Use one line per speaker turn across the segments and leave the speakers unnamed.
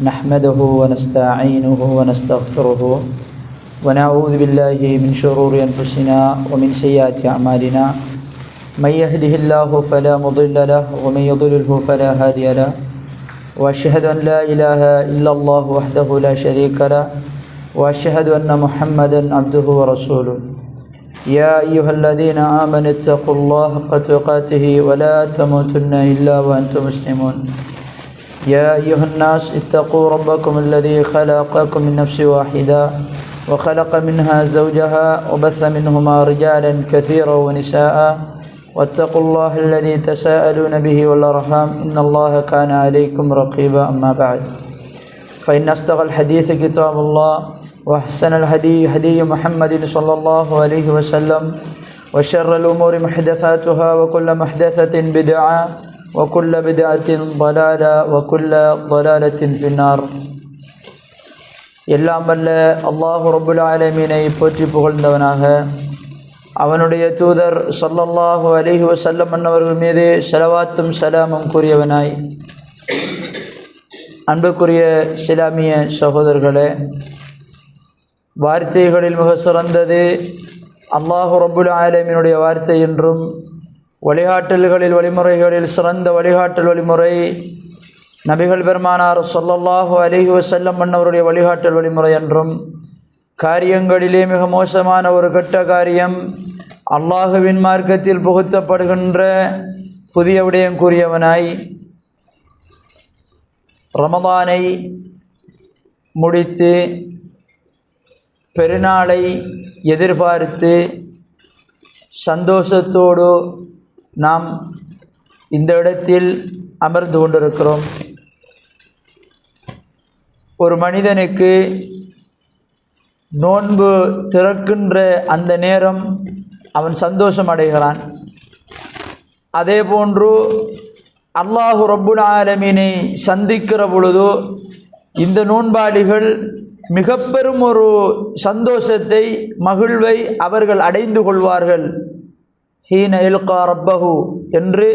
نحمده ونستعينه ونستغفره ونعوذ بالله من شرور أنفسنا ومن سيئات أعمالنا من يهده الله فلا مضل له ومن يضلله فلا هادي له وأشهد أن لا إله إلا الله وحده لا شريك له وأشهد أن محمدا عبده ورسوله يا أيها الذين آمنوا اتقوا الله حق تقاته ولا تموتن إلا وأنتم مسلمون يا أيها الناس اتقوا ربكم الذي خلقكم من نفس واحدة وخلق منها زوجها وبث منهما رجالا كثيرا ونساء واتقوا الله الذي تساءلون به والأرحام إن الله كان عليكم رقيبا. أما بعد فإن أصدق الحديث كتاب الله وأحسن الهدي هدي محمد صلى الله عليه وسلم وشر الأمور محدثاتها وكل محدثة بدعة وكل بدعة ضلالة وكل ضلالة في النار. எல்லாம் வல்ல அல்லாஹ் ரப்புல் ஆலமீனை போற்றி புகழ்ந்தவனாக அவனுடைய தூதர் ஸல்லல்லாஹு அலைஹி வஸல்லம் அன்னவர்கள் மீது ஸலவாத்தும் சலாமும் கூறியவனாய், அன்புக்குரிய இஸ்லாமிய சகோதரர்களே, வார்த்தைகளில் மிக சிறந்தது அல்லாஹ் ரப்புல் ஆலமீனுடைய வார்த்தை என்றும், வழிகாட்டல்களில் வழிமுறைகளில் சிறந்த வழிகாட்டல் வழிமுறை நபிகள் பெருமானார் ஸல்லல்லாஹு அலைஹி வஸல்லம் அன்னவருடைய வழிகாட்டல் வழிமுறை என்றும், காரியங்களிலே மிக மோசமான ஒரு கெட்ட காரியம் அல்லாஹுவின் மார்க்கத்தில் புகுத்தப்படுகின்ற புதிய விடயம் கூறியவனாய், ரமதானை முடித்து பெருநாளை எதிர்பார்த்து சந்தோஷத்தோடு நாம் இந்த இடத்தில் அமர்ந்து கொண்டிருக்கிறோம். ஒரு மனிதனுக்கு நோன்பு திறக்கின்ற அந்த நேரம் அவன் சந்தோஷம் அடைகிறான். அதே போன்று அல்லாஹு ரப்புல் ஆலமீனை சந்திக்கிற பொழுது இந்த நோன்பாளிகள் மிக பெரும் ஒரு சந்தோஷத்தை, மகிழ்வை அவர்கள் அடைந்து கொள்வார்கள். ஹீன இல்கா ரப்பஹு என்று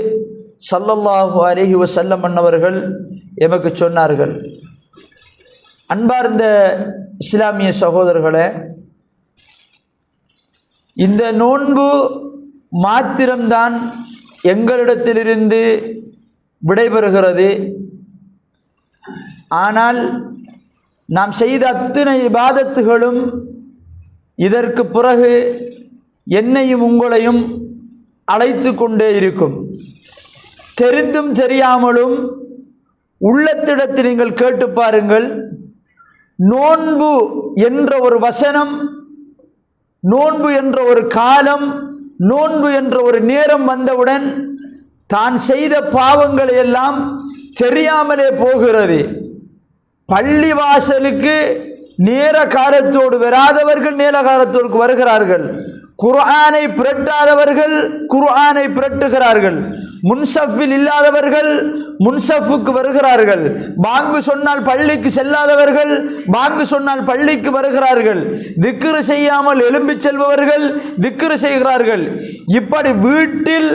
ஸல்லல்லாஹு அலைஹி வஸல்லம் அன்னவர்கள் எமக்கு சொன்னார்கள். அன்பார்ந்த இஸ்லாமிய சகோதரர்களே, இந்த நோன்பு மாத்திரம்தான் எங்களிடத்திலிருந்து விடைபெறுகிறது. ஆனால் நாம் செய்த அத்தனை இபாதத்துகளும் இதற்கு பிறகு என்னையும் உங்களையும் அழைத்து கொண்டே இருக்கும். தெரிந்தும் தெரியாமலும் உள்ளத்திடத்தில் நீங்கள் கேட்டு பாருங்கள். நோன்பு என்ற ஒரு வசனம், நோன்பு என்ற ஒரு காலம், நோன்பு என்ற ஒரு நேரம் வந்தவுடன் தான் செய்த பாவங்களை எல்லாம் தெரியாமலே போகிறது. பள்ளிவாசலுக்கு நேர காலத்தோடு வராதவர்கள் நேர காலத்தோடு வருகிறார்கள். குர்ஆனை புரட்டாதவர்கள் குர்ஆனை புரட்டுகிறார்கள். முன்சஃபில் இல்லாதவர்கள் முன்சஃபுக்கு வருகிறார்கள். பாங்கு சொன்னால் பள்ளிக்கு செல்லாதவர்கள் பாங்கு சொன்னால் பள்ளிக்கு வருகிறார்கள். திக்ரு செய்யாமல் எழும்பிச் செல்பவர்கள் திக்ரு செய்கிறார்கள். இப்படி வீட்டில்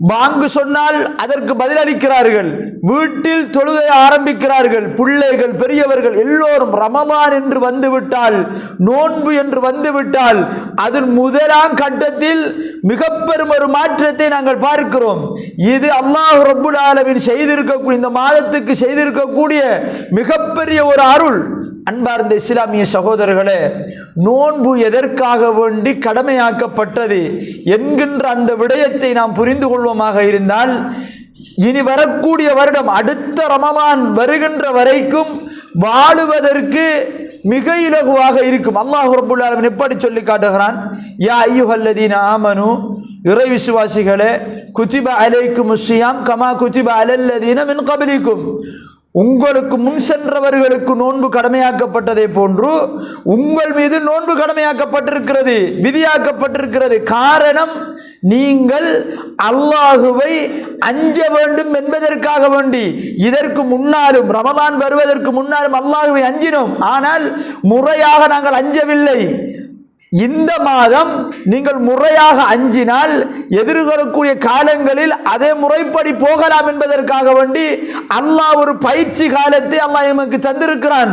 பாங்கு சொன்னால் அதற்கு பதிலளிக்கிறார்கள். வீட்டில் தொழுகை ஆரம்பிக்கிறார்கள். பிள்ளைகள் பெரியவர்கள் எல்லோரும் ரமலான் என்று வந்துவிட்டால், நோன்பு என்று வந்துவிட்டால், அதன் முதலாம் கட்டத்தில் மிக பெரும் ஒரு மாற்றத்தை நாங்கள் பார்க்கிறோம். இது அல்லாஹ் ரப்புல் ஆலமீன் செய்திருக்கக்கூடிய, இந்த மாதத்துக்கு செய்திருக்கக்கூடிய மிகப்பெரிய ஒரு அருள். அன்பார்ந்த இஸ்லாமிய சகோதரர்களே, நோன்பு எதற்காக வேண்டி கடமையாக்கப்பட்டது என்கின்ற அந்த விடயத்தை நாம் புரிந்து கொள்வோமாக இருந்தால், இனி வரக்கூடிய வருடம் அடுத்த ரமலான் வருகின்ற வரைக்கும் வாழுவதற்கு மிக இலகுவாக இருக்கும். அல்லாஹ் ரப்புல் ஆலமீன் எப்படி சொல்லி காட்டுகிறான்? யா அய்யுஹல்லதீன ஆமனு, இறை விசுவாசிகளே, குதிப அலைக்குமுஸ் ஸியாம் கமா குதிப அலல்லதீன மின் கப்லிக்கும், உங்களுக்கு முன் சென்றவர்களுக்கு நோன்பு கடமையாக்கப்பட்டதை போன்று உங்கள் மீது நோன்பு கடமையாக்கப்பட்டிருக்கிறது, விதியாக்கப்பட்டிருக்கிறது. காரணம், நீங்கள் அல்லாஹுவை அஞ்ச வேண்டும் என்பதற்காக வேண்டி. இதற்கு முன்னாலும் ரமலான் வருவதற்கு முன்னாலும் அல்லாஹுவை அஞ்சினோம், ஆனால் முறையாக நாங்கள் அஞ்சவில்லை. இந்த மாதம் நீங்கள் முறையாக அஞ்சினால் எதிர்கொள்ளக்கூடிய காலங்களில் அதே முறைப்படி போகலாம் என்பதற்காக வேண்டி அல்லாஹ் ஒரு பயிற்சி காலத்தை அல்லாஹ் நமக்கு தந்திருக்கிறான்.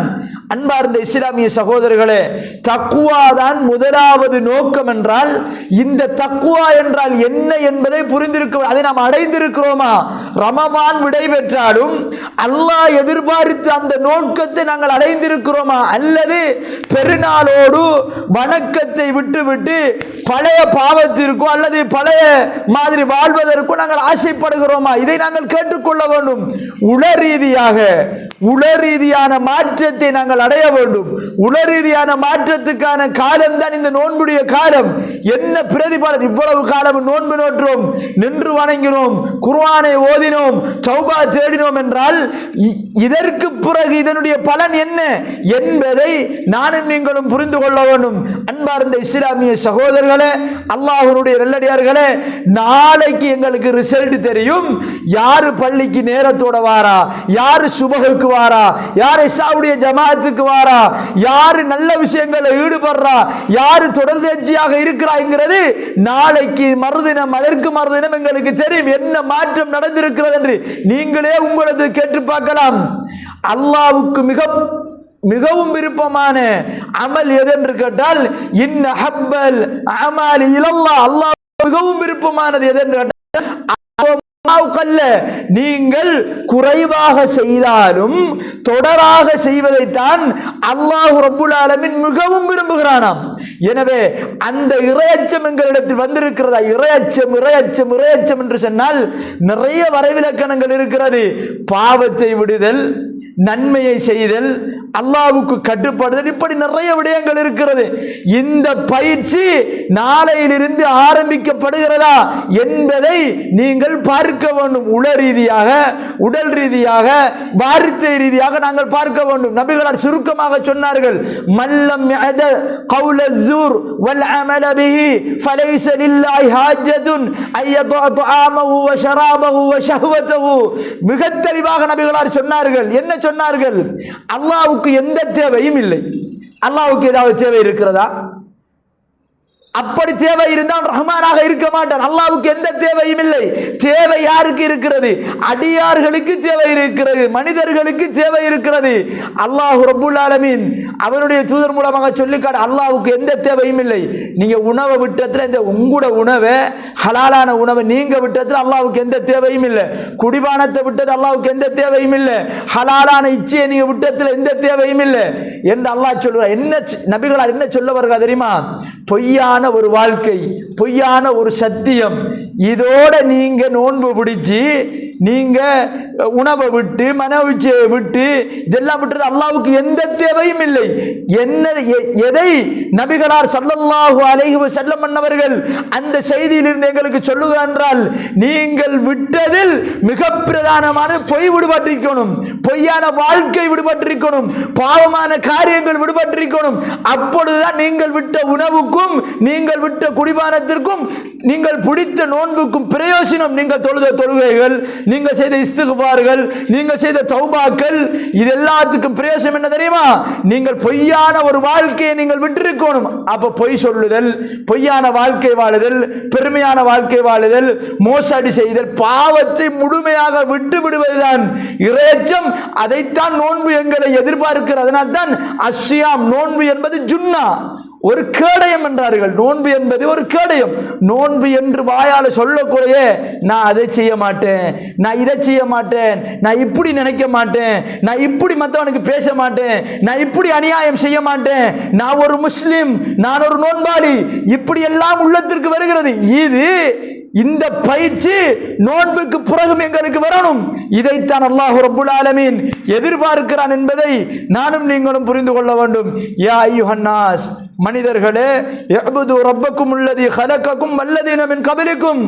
அன்பார்ந்த இஸ்லாமிய சகோதரர்களே, தக்வா தான் முதலாவது நோக்கம் என்றால் இந்த தக்வா என்றால் என்ன என்பதை புரிந்திருக்க, அதை நாம் அடைந்திருக்கிறோமா? ரமலான் விடை பெற்றாலும் அல்லாஹ் எதிர்பார்த்த அந்த நோக்கத்தை நாங்கள் அடைந்திருக்கிறோமா? அல்லது பெருநாளோடு வணக்கத்தை விட்டுவிட்டு பழைய பாவத்திற்கோ அல்லது பழைய மாதிரி வாழ்வதற்கோ நாங்கள் ஆசைப்படுகிறோமா? இதை நாங்கள் கேட்டுக்கொள்ள வேண்டும். உளரீதியான மாற்றத்தை நாங்கள் அடைய வேண்டும். உளரீதியான மாற்றத்துக்கான காலம் தான் இந்த நோன்புடைய காலம். என்ன பிரதிபலன்? இவ்வளவு காலம் நோன்பு நோற்றோம், நின்று வணங்கினோம், குர்ஆனை ஓதினோம், தௌபா தேடினோம் என்றால் இதற்கு பிறகு இதனுடைய பலன் என்ன என்பதை நானும் நீங்களும் புரிந்து கொள்ள வேண்டும். அன்பார்ந்த இஸ்லாமிய சகோதரர்களே, அல்லாஹ்வுடைய நல்லடியார்களே, நாளைக்கு எங்களுக்கு ரிசல்ட் தெரியும். யாரு பள்ளிக்கு நேரத்தோட வாரா, யாரு சுபஹுக்கு வாரா, யாரு இஷாவுடைய ஜமாஅத்துக்கு வாரா, யாரு நல்ல விஷயங்களை ஈடுபடுறா, யாரு தொடர்ச்சியாக இருக்கிறாங்கிறது நாளைக்கு மறுதினம், அதற்கு மறுதினம் எங்களுக்கு தெரியும் என்ன மாற்றம் நடந்திருக்கிறது என்று. நீங்களே உங்களது கேட்டு பார்க்கலாம். அல்லாஹ்வுக்கு மிகவும் விருப்பமான அமல் எதென்று கேட்டால் இன்ன ஹப்பல் அமாலி இலல்லாஹ், அல்லாஹ் மிகவும் விருப்பமானது எதென்று கேட்டால் நீங்கள் குறைவாக செய்தாலும் தொடராக செய்வதைத்தான் அல்லாஹ் ரப்புல் ஆலமீன் மிகவும் விரும்புகிறானாம். எனவே அந்த இறையச்சம் எங்களிடத்தில் வந்திருக்கிறதா? இறையச்சம் என்று சொன்னால் நிறைய வரைவிலக்கணங்கள் இருக்கிறது. பாவத்தை விடுதல், நன்மையை செய்தல், அல்லாஹ்வுக்கு கட்டுப்படுதல், இப்படி நிறைய விடயங்கள் இருக்கிறது. இந்த பயிற்சி நாளையிலிருந்து ஆரம்பிக்கப்படுகிறதா என்பதை நீங்கள் பார்க்க வேண்டும். உள ரீதியாக, உடல் ரீதியாக, வார்த்தை ரீதியாக நாங்கள் பார்க்க வேண்டும். நபிகளார் சுருக்கமாக சொன்னார்கள், மல்லம் யஅத கௌல ஸூர் வல் அமல் பிஹி ஃபலைஸ லில்லாஹி ஹாஜத்துன் அய்யதஅ தஆமஹு வ ஷராபஹு வ ஷஹவதஹு. மிக தெளிவாக நபிகளார் சொன்னார்கள். என்ன சொன்னார்கள்? அல்லாஹ்வுக்கு எந்த தேவையும் இல்லை. அல்லாஹ்வுக்கு ஏதாவது தேவை இருக்கிறதா? அப்படி தேவை இருந்தால் ரஹ்மானாக இருக்க மாட்டான். அல்லாஹ்வுக்கு எந்த தேவையும் இல்லை. தேவை யாருக்கு இருக்கிறது? அடியார்களுக்கு தேவை இருக்கிறது, மனிதர்களுக்கு தேவை இருக்கிறது. அல்லாஹ் ரப்புல் ஆலமீன் அவருடைய தூதர் மூலமாக சொல்லிக்காடு, அல்லாஹ்வுக்கு எந்த தேவையும் இல்லை. நீங்க உணவை விட்டத்துல, இந்த உங்களோட உணவை, ஹலாலான உணவை நீங்க விட்டத்துல அல்லாஹ்வுக்கு எந்த தேவையும் இல்லை. குடிபானத்தை விட்டது அல்லாஹ்வுக்கு எந்த தேவையும் இல்லை. ஹலாலான இச்சையை நீங்க விட்டத்துல எந்த தேவையும் இல்லை என்று அல்லாஹ் சொல்றார். என்ன நபிகளார் என்ன சொல்ல வருகிறார் தெரியுமா? பொய்யான ஒரு வாழ்க்கை, பொய்யான ஒரு சத்தியம், இதோட நீங்க நோன்பு பிடிச்சி நீங்க உணவை விட்டு மனவிச்சையை விட்டு இதெல்லாம் விட்டுறது அல்லாஹ்வுக்கு எந்த தேவையும் இல்லை. என்ன எதை நபிகளார் ஸல்லல்லாஹு அலைஹி வஸல்லம் அவர்கள் அந்த செய்தியிலிருந்து எங்களுக்கு சொல்லுகிறார் என்றால், நீங்கள் விட்டதில் மிக பிரதானமான பொய் விடுபட்டிருக்கணும், பொய்யான வாழ்க்கை விடுபட்டிருக்கணும், பாவமான காரியங்கள் விடுபட்டிருக்கணும். அப்பொழுதுதான் நீங்கள் விட்ட உணவுக்கும் நீங்கள் விட்ட குடிபானத்திற்கும் நீங்கள் பிடித்த நோன்புக்கும் பிரயோசனம். நீங்கள் தொழுத தொழுகைகள், நீங்கள் செய்த இஸ்திக்பார்கள், நீங்கள் செய்த தௌபாக்கள், இது எல்லாத்துக்கும் பிரயோசனம் என்ன தெரியுமா? நீங்கள் பொய்யான ஒரு வாழ்க்கையை நீங்கள் விட்டிருக்கணும். அப்ப பொய் சொல்லுதல், பொய்யான வாழ்க்கை வாழுதல், பெருமையான வாழ்க்கை வாழுதல், மோசடி செய்தல், பாவத்தை முழுமையாக விட்டு விடுவதுதான் இறையச்சம். அதைத்தான் நோன்பு எங்களை எதிர்பார்க்கிறது. அதனால்தான் அஸ்ஸியாம், நோன்பு என்பது ஜுன்னா, ஒரு கேடயம் என்றார்கள். நோன்பு என்பது ஒரு கேடயம். நோன்பு என்று வாயால சொல்லக்கூடிய, நான் அதை செய்ய மாட்டேன், நான் இதை செய்ய மாட்டேன், நான் இப்படி நினைக்க மாட்டேன், நான் இப்படி மற்றவனுக்கு பேச மாட்டேன், நான் இப்படி அநியாயம் செய்ய மாட்டேன், நான் ஒரு முஸ்லிம், நான் ஒரு நோன்பாளி, இப்படி எல்லாம் உள்ளத்திற்கு வருகிறது. இந்த பயிற்சி நோன்புக்கு பிறகும் எங்களுக்கு வரணும். இதைத்தான் அல்லாஹ் ரப்புல் ஆலமீன் எதிர்பார்க்கிறான் என்பதை நானும் நீங்களும் புரிந்து கொள்ள வேண்டும். யா அய்யுஹன் நாஸ், மனிதர்களே, இஅ்புது ரப்பக்கும் அல்லதி ஹலகக்கும் வல்லதீன மின் கபிலிக்கும்,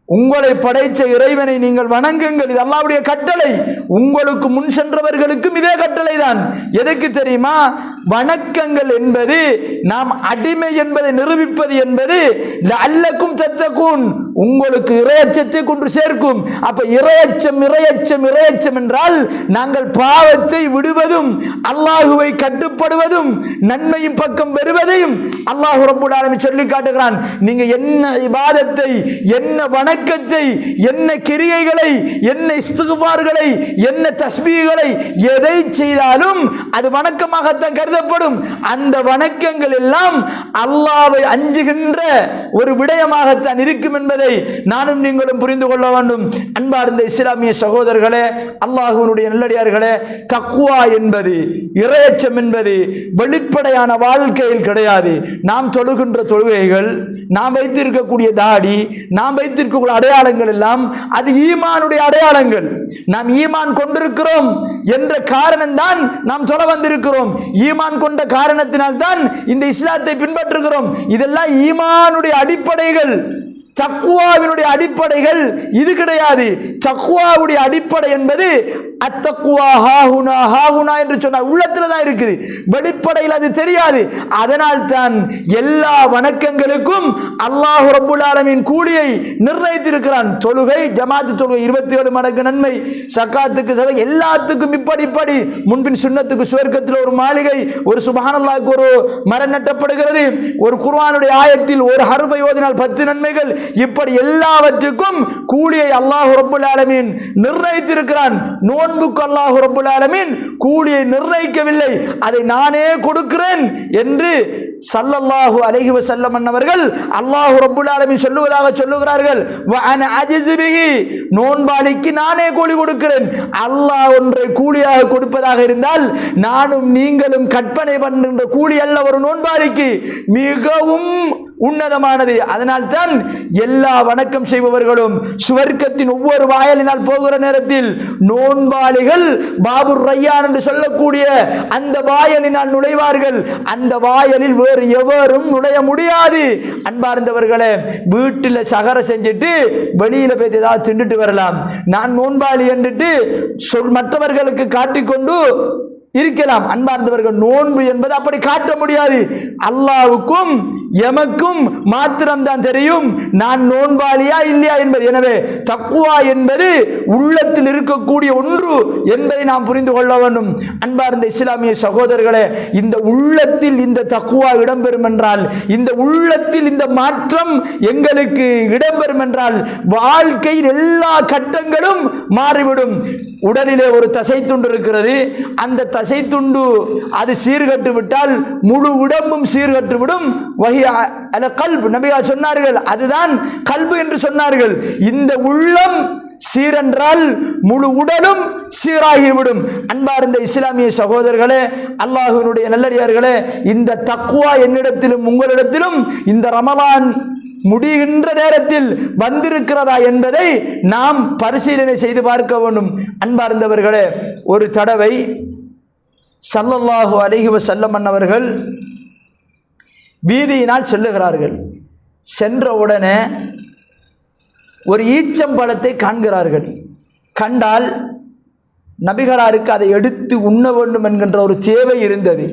உங்களை படைத்த இறைவனை நீங்கள் வணங்குங்கள், இது அல்லாஹ்வுடைய கட்டளை. உங்களுக்கு முன் சென்றவர்களுக்கும் இதே கட்டளை தான். எதுக்கு தெரியுமா? வணக்கங்கள் என்பது நாம் அடிமை என்பதை நிரூபிப்பது என்பது லஅல்லக்கும் தத்தகூன், உங்களுக்கு இறையச்சத்தை கொண்டு சேர்க்கும். அப்ப இறையச்சம் இறையச்சம் இறையச்சம் என்றால் நாங்கள் பாவத்தை விடுவதும் அல்லாஹுவை கட்டுப்படுவதும் நன்மையின் பக்கம் வருவதையும் அல்லாஹ் ரப்பல் ஆலமீன் சொல்லி காட்டுகிறான். நீங்க என்ன இபாதத்தை, என்ன வணக்கத்தை, என்ன கிரியைகளை, என்ன இஸ்திக்பார்களை, என்ன தஸ்பீகளை எதை செய்தாலும் அது வணக்கமாகத்தான் கருதப்படும். அந்த வணக்கங்கள் எல்லாம் அல்லாஹ்வை அஞ்சுகின்ற ஒரு விடயமாகத்தான் இருக்கும் என்பதை நானும் நீங்களும் புரிந்து கொள்ள வேண்டும். அன்பார்ந்த இஸ்லாமிய சகோதரர்களே, அல்லாஹ்வினுடைய நல்லடியார்களே, தக்வா என்பது, இறையச்சம் என்பது வெளிப்படையான வாழ்க்கையில் கிடையாது. நாம் தொழுகின்ற தொழுகைகள், நாம் வைத்திருக்கக்கூடிய தாடி, நாம் வைத்திருக்கக்கூடிய அடையாளங்கள் எல்லாம் அது ஈமானுடைய அடையாளங்கள். நாம் ஈமான் கொண்டிருக்கிறோம் என்ற காரணம் தான் நாம் தொழ வந்திருக்கிறோம். ஈமான் கொண்ட காரணத்தினால் தான் இந்த இஸ்லாத்தை பின்பற்றுகிறோம். இதெல்லாம் ஈமானுடைய அடிப்படைகள். தக்வாவினுடைய அடிப்படைகள் இது கிடையாது. தக்வாவுடைய அடிப்படை என்பது அத்தக்வா ஹாஹுனா ஹாஹுனா என்று சொன்னால் உள்ளத்தில் தான் இருக்குது, வெளிப்படையில் அது தெரியாது. அதனால் தான் எல்லா வணக்கங்களுக்கும் அல்லாஹ் ரப்புல் ஆலமீன் கூலியை நிர்ணயித்திருக்கிறான். தொழுகை, ஜமாத் தொழுகை 27 மடங்கு நன்மை, சக்காத்துக்கு சதகா, எல்லாத்துக்கும் இப்படி முன்பின் சுன்னத்துக்கு சுவர்க்கத்தில் ஒரு மாளிகை, ஒரு சுப்ஹானல்லாஹ்க்கு ஒரு மரம் நட்டப்படுகிறது, ஒரு குர்ஆனுடைய ஆயத்தில் ஒரு ஹர்ஃபை ஓதினால் 10 நன்மைகள், இப்படி எல்லாவற்றுக்கும் கூலியை அல்லாஹ் ரப்புல் ஆலமீன் நிர்ணயித்திருக்கிறான். நோன்புக்கு அல்லாஹ் ரப்புல் ஆலமீன் கூலியை நிர்ணயிக்கவில்லை, அதை நானே கொடுக்கிறேன் என்று ஸல்லல்லாஹு அலைஹி வஸல்லம் அவர்கள் அல்லாஹ் ரப்புல் ஆலமீன் சொல்லுவதாக சொல்லுகிறார்கள். வ அன அஜ்ஸு பிஹி, நோன்பாளிக்கு நானே கூலி கொடுக்கிறேன். அல்லாஹ் ஒன்றை கூலியாக கொடுப்பதாக இருந்தால் நானும் நீங்களும் கற்பனை பண்ணுகின்ற கூலி அல்ல ஒரு நோன்பாளிக்கு, மிகவும் உன்னதமானது. அதனால் தான் எல்லா வணக்கம் செய்பவர்களும் சுவர்க்கத்தின் ஒவ்வொரு வாயிலினால் போகிற நேரத்தில் நோன்பாளிகள் பாபுர் ரய்யான் என்று சொல்லக்கூடிய அந்த வாயிலினால் நுழைவார்கள். அந்த வாயிலில் வேறு எவரும் நுழைய முடியாது. அன்பார்ந்தவர்களே, வீட்டில் சகர செஞ்சுட்டு வெளியில போய் ஏதாவது திண்டுட்டு வரலாம், நான் நோன்பாளி என்றுட்டு மற்றவர்களுக்கு காட்டிக்கொண்டு இருக்கலாம். அன்பார்ந்தவர்கள், நோன்பு என்பது அப்படி காட்ட முடியாது. அல்லாஹ்வுக்கும் எமக்கும் மாத்திரம்தான் தெரியும் நான் நோன்பாளியா இல்லையா என்பது. எனவே தக்வா என்பது உள்ளத்தில் இருக்கக்கூடிய ஒன்று என்பதை நாம் புரிந்து கொள்ள வேண்டும். அன்பார்ந்த இஸ்லாமிய சகோதரர்களே, இந்த உள்ளத்தில் இந்த தக்வா இடம்பெறும் என்றால், இந்த உள்ளத்தில் இந்த மாற்றம் எங்களுக்கு இடம்பெறும் என்றால் வாழ்க்கையில் எல்லா கட்டங்களும் மாறிவிடும். உடலிலே ஒரு தசை துண்டு இருக்கிறது, அந்த தசை துண்டு அது சீர்கட்டு விட்டால் முழு உடம்பும் சீர்கட்டு விடும். வஹி அல கல்ப், நபிகள் சொன்னார்கள், அதுதான் கல்பு என்று சொன்னார்கள். இந்த உள்ளம் சீரென்றால் முழு உடலும் சீராகிவிடும். அன்பார்ந்த இஸ்லாமிய சகோதரர்களே, அல்லாஹ்வினுடைய நல்லடியார்களே, இந்த தக்வா என்னிடத்திலும் உங்களிடத்திலும் இந்த ரமலான் முடிகின்ற நேரத்தில் வந்திருக்கிறதா என்பதை நாம் பரிசீலனை செய்து பார்க்க வேண்டும். அன்பார்ந்தவர்களே, ஒரு தடவை ஸல்லல்லாஹு அலைஹி வஸல்லம் அவர்கள் வீதியினால் செல்லுகிறார்கள். சென்ற உடனே ஒரு ஈச்சம்பழத்தை காண்கிறார்கள். கண்டால் நபிகளாருக்கு அதை எடுத்து உண்ண வேண்டும் என்கின்ற ஒரு தேவை இருந்தது.